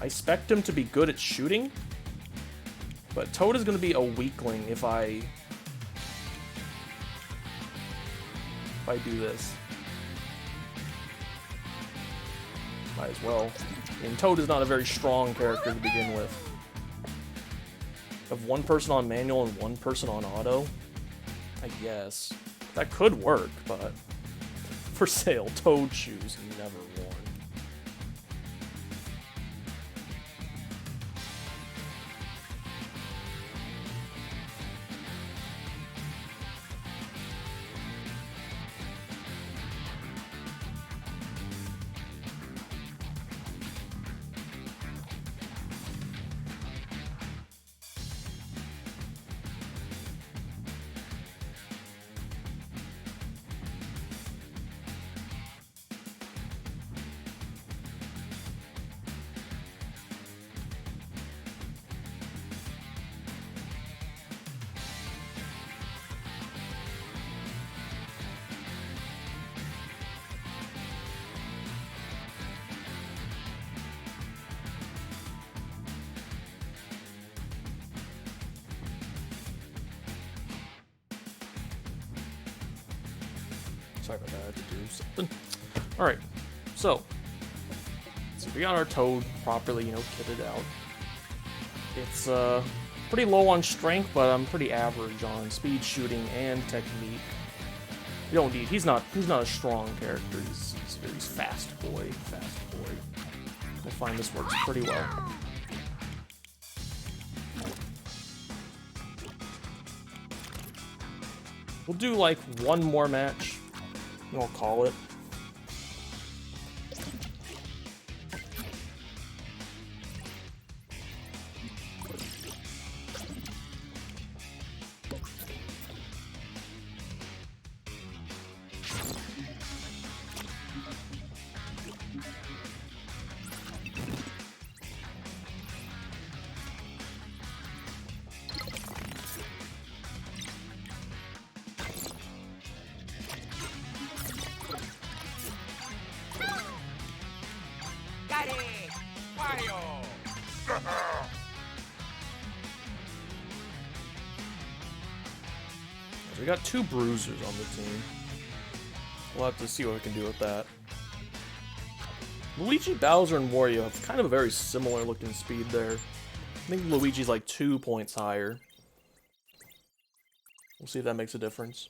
I expect him to be good at shooting. But Toad is going to be a weakling if I do this. Might as well. I mean, Toad is not a very strong character to begin with. Have one person on manual and one person on auto? I guess. That could work, but... For sale, Toad shoes, never worn. Sorry about that, I had to do something. Alright, so we got our Toad properly, you know, kitted out. It's pretty low on strength, but I'm pretty average on speed, shooting, and technique. You don't need, he's not a strong character, he's fast boy. I find this works pretty well. We'll do like one more match. I'll call it. We got two bruisers on the team. We'll have to see what we can do with that. Luigi, Bowser, and Wario have kind of a very similar looking speed there. I think Luigi's like 2 points higher. We'll see if that makes a difference.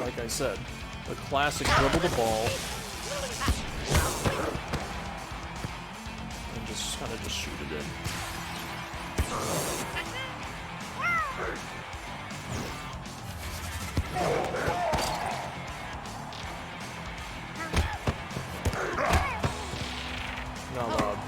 Like I said, the classic dribble the ball. And just kind of just shoot it in. Not loud.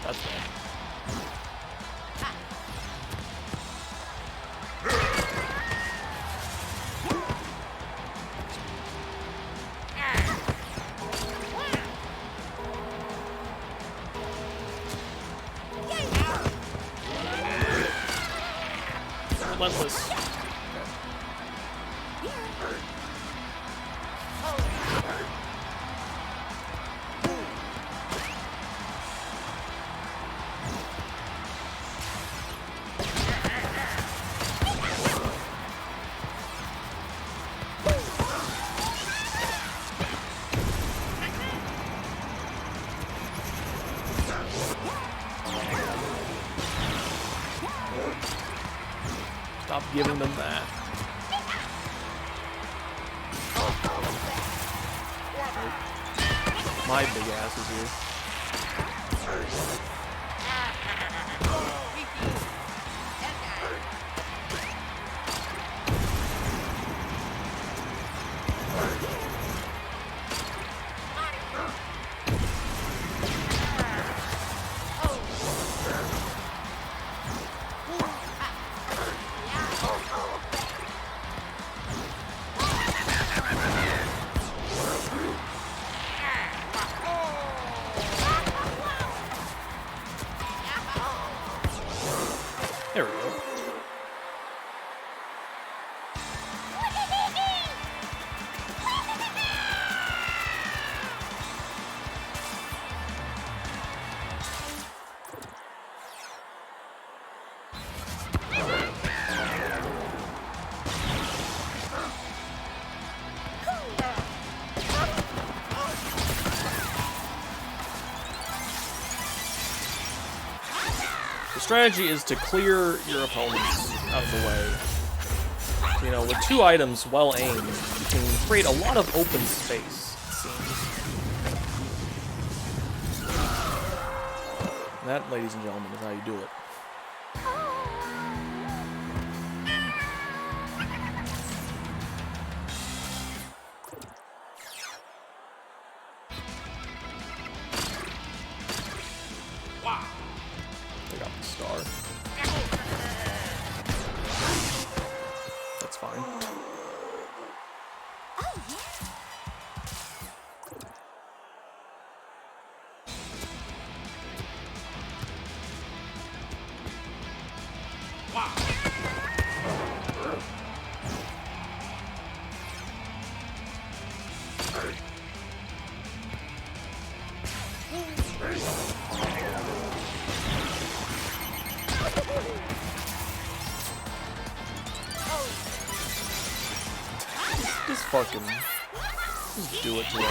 That's bad. Relentless. Stop giving them that. My big ass is here. There we go. The strategy is to clear your opponents out of the way. You know, with 2 items well aimed, you can create a lot of open space, it seems. That, ladies and gentlemen, is how you do it. I got the star. That's fine. Just fucking... just do it to him.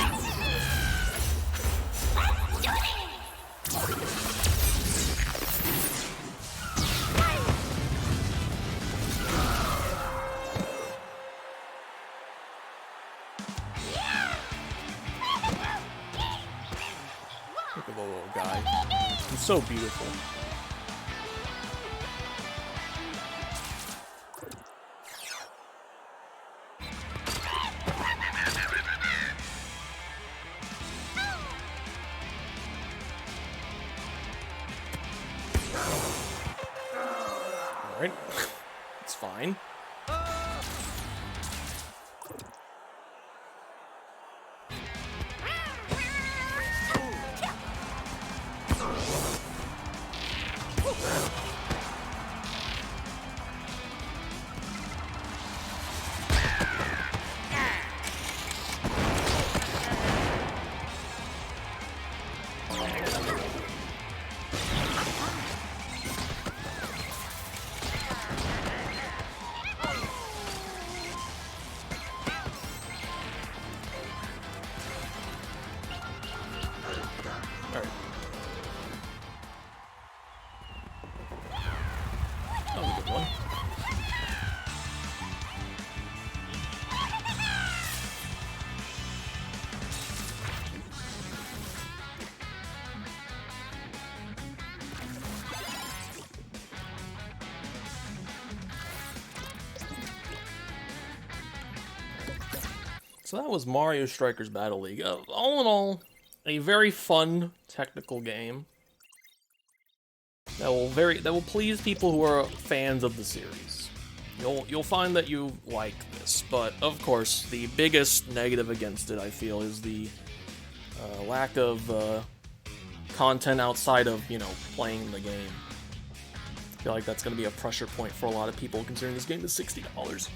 Look at the little guy. He's so beautiful. Alright. It's fine. So that was Mario Strikers Battle League. All in all, a very fun technical game that will please people who are fans of the series. You'll find that you like this, but of course the biggest negative against it, I feel, is the lack of content outside of, you know, playing the game. I feel like that's going to be a pressure point for a lot of people considering this game is $60.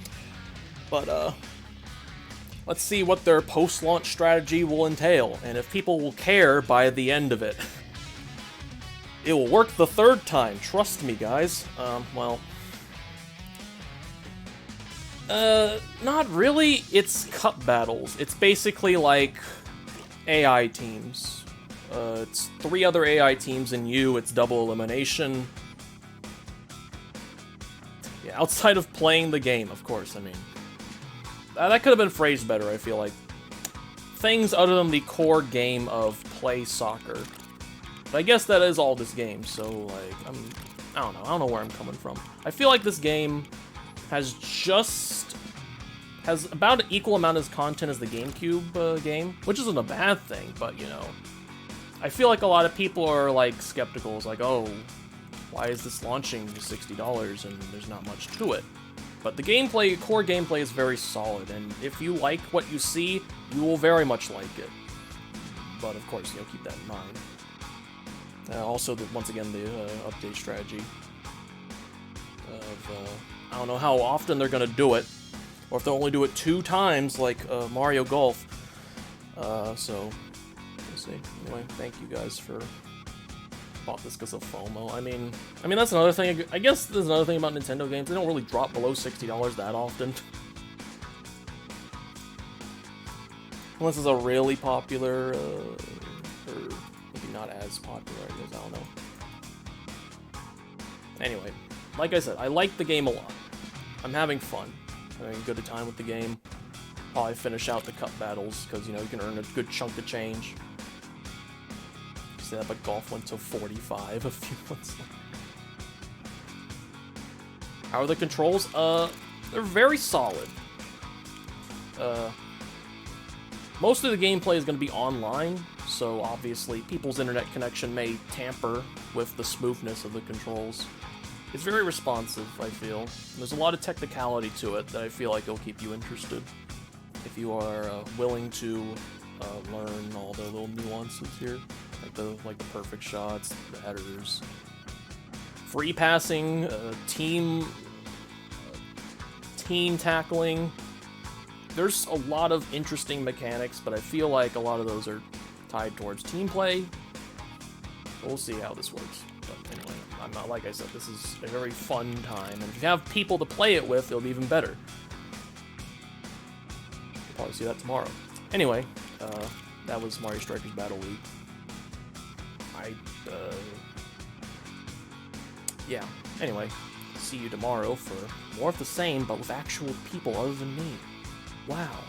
But let's see what their post-launch strategy will entail, and if people will care by the end of it. It will work the third time, trust me, guys. Well... not really. It's cup battles. It's basically like AI teams. It's 3 other AI teams and you. It's double elimination. Yeah, outside of playing the game, of course, I mean. That could have been phrased better, I feel like. Things other than the core game of play soccer. But I guess that is all this game, so, like, I don't know where I'm coming from. I feel like this game has about an equal amount of content as the GameCube game, which isn't a bad thing, but, you know, I feel like a lot of people are, like, skeptical. It's like, oh, why is this launching for $60 and there's not much to it? But the gameplay, core gameplay is very solid, and if you like what you see, you will very much like it. But, of course, you'll keep that in mind. Also, once again, the update strategy of, I don't know how often they're going to do it, or if they'll only do it 2 times, like Mario Golf. So, we'll see. Anyway, thank you guys for... Bought this because of FOMO. I mean, that's another thing. I guess there's another thing about Nintendo games. They don't really drop below $60 that often. Unless it's a really popular, or maybe not as popular, I guess. I don't know. Anyway, like I said, I like the game a lot. I'm having fun. Having a good time with the game. Probably finish out the cup battles, because, you know, you can earn a good chunk of change. That, but golf went to 45 a few months later. How are the controls? They're very solid. Most of the gameplay is going to be online, so obviously people's internet connection may tamper with the smoothness of the controls. It's very responsive, I feel. There's a lot of technicality to it that I feel like will keep you interested if you are willing to learn all the little nuances here. Like the perfect shots, the headers, free passing, team tackling. There's a lot of interesting mechanics, but I feel like a lot of those are tied towards team play. We'll see how this works. But anyway, I'm not, like I said, this is a very fun time, and if you have people to play it with, it'll be even better. You'll probably see that tomorrow. Anyway, that was Mario Strikers Battle League. Yeah, anyway, see you tomorrow for more of the same, but with actual people other than me. Wow.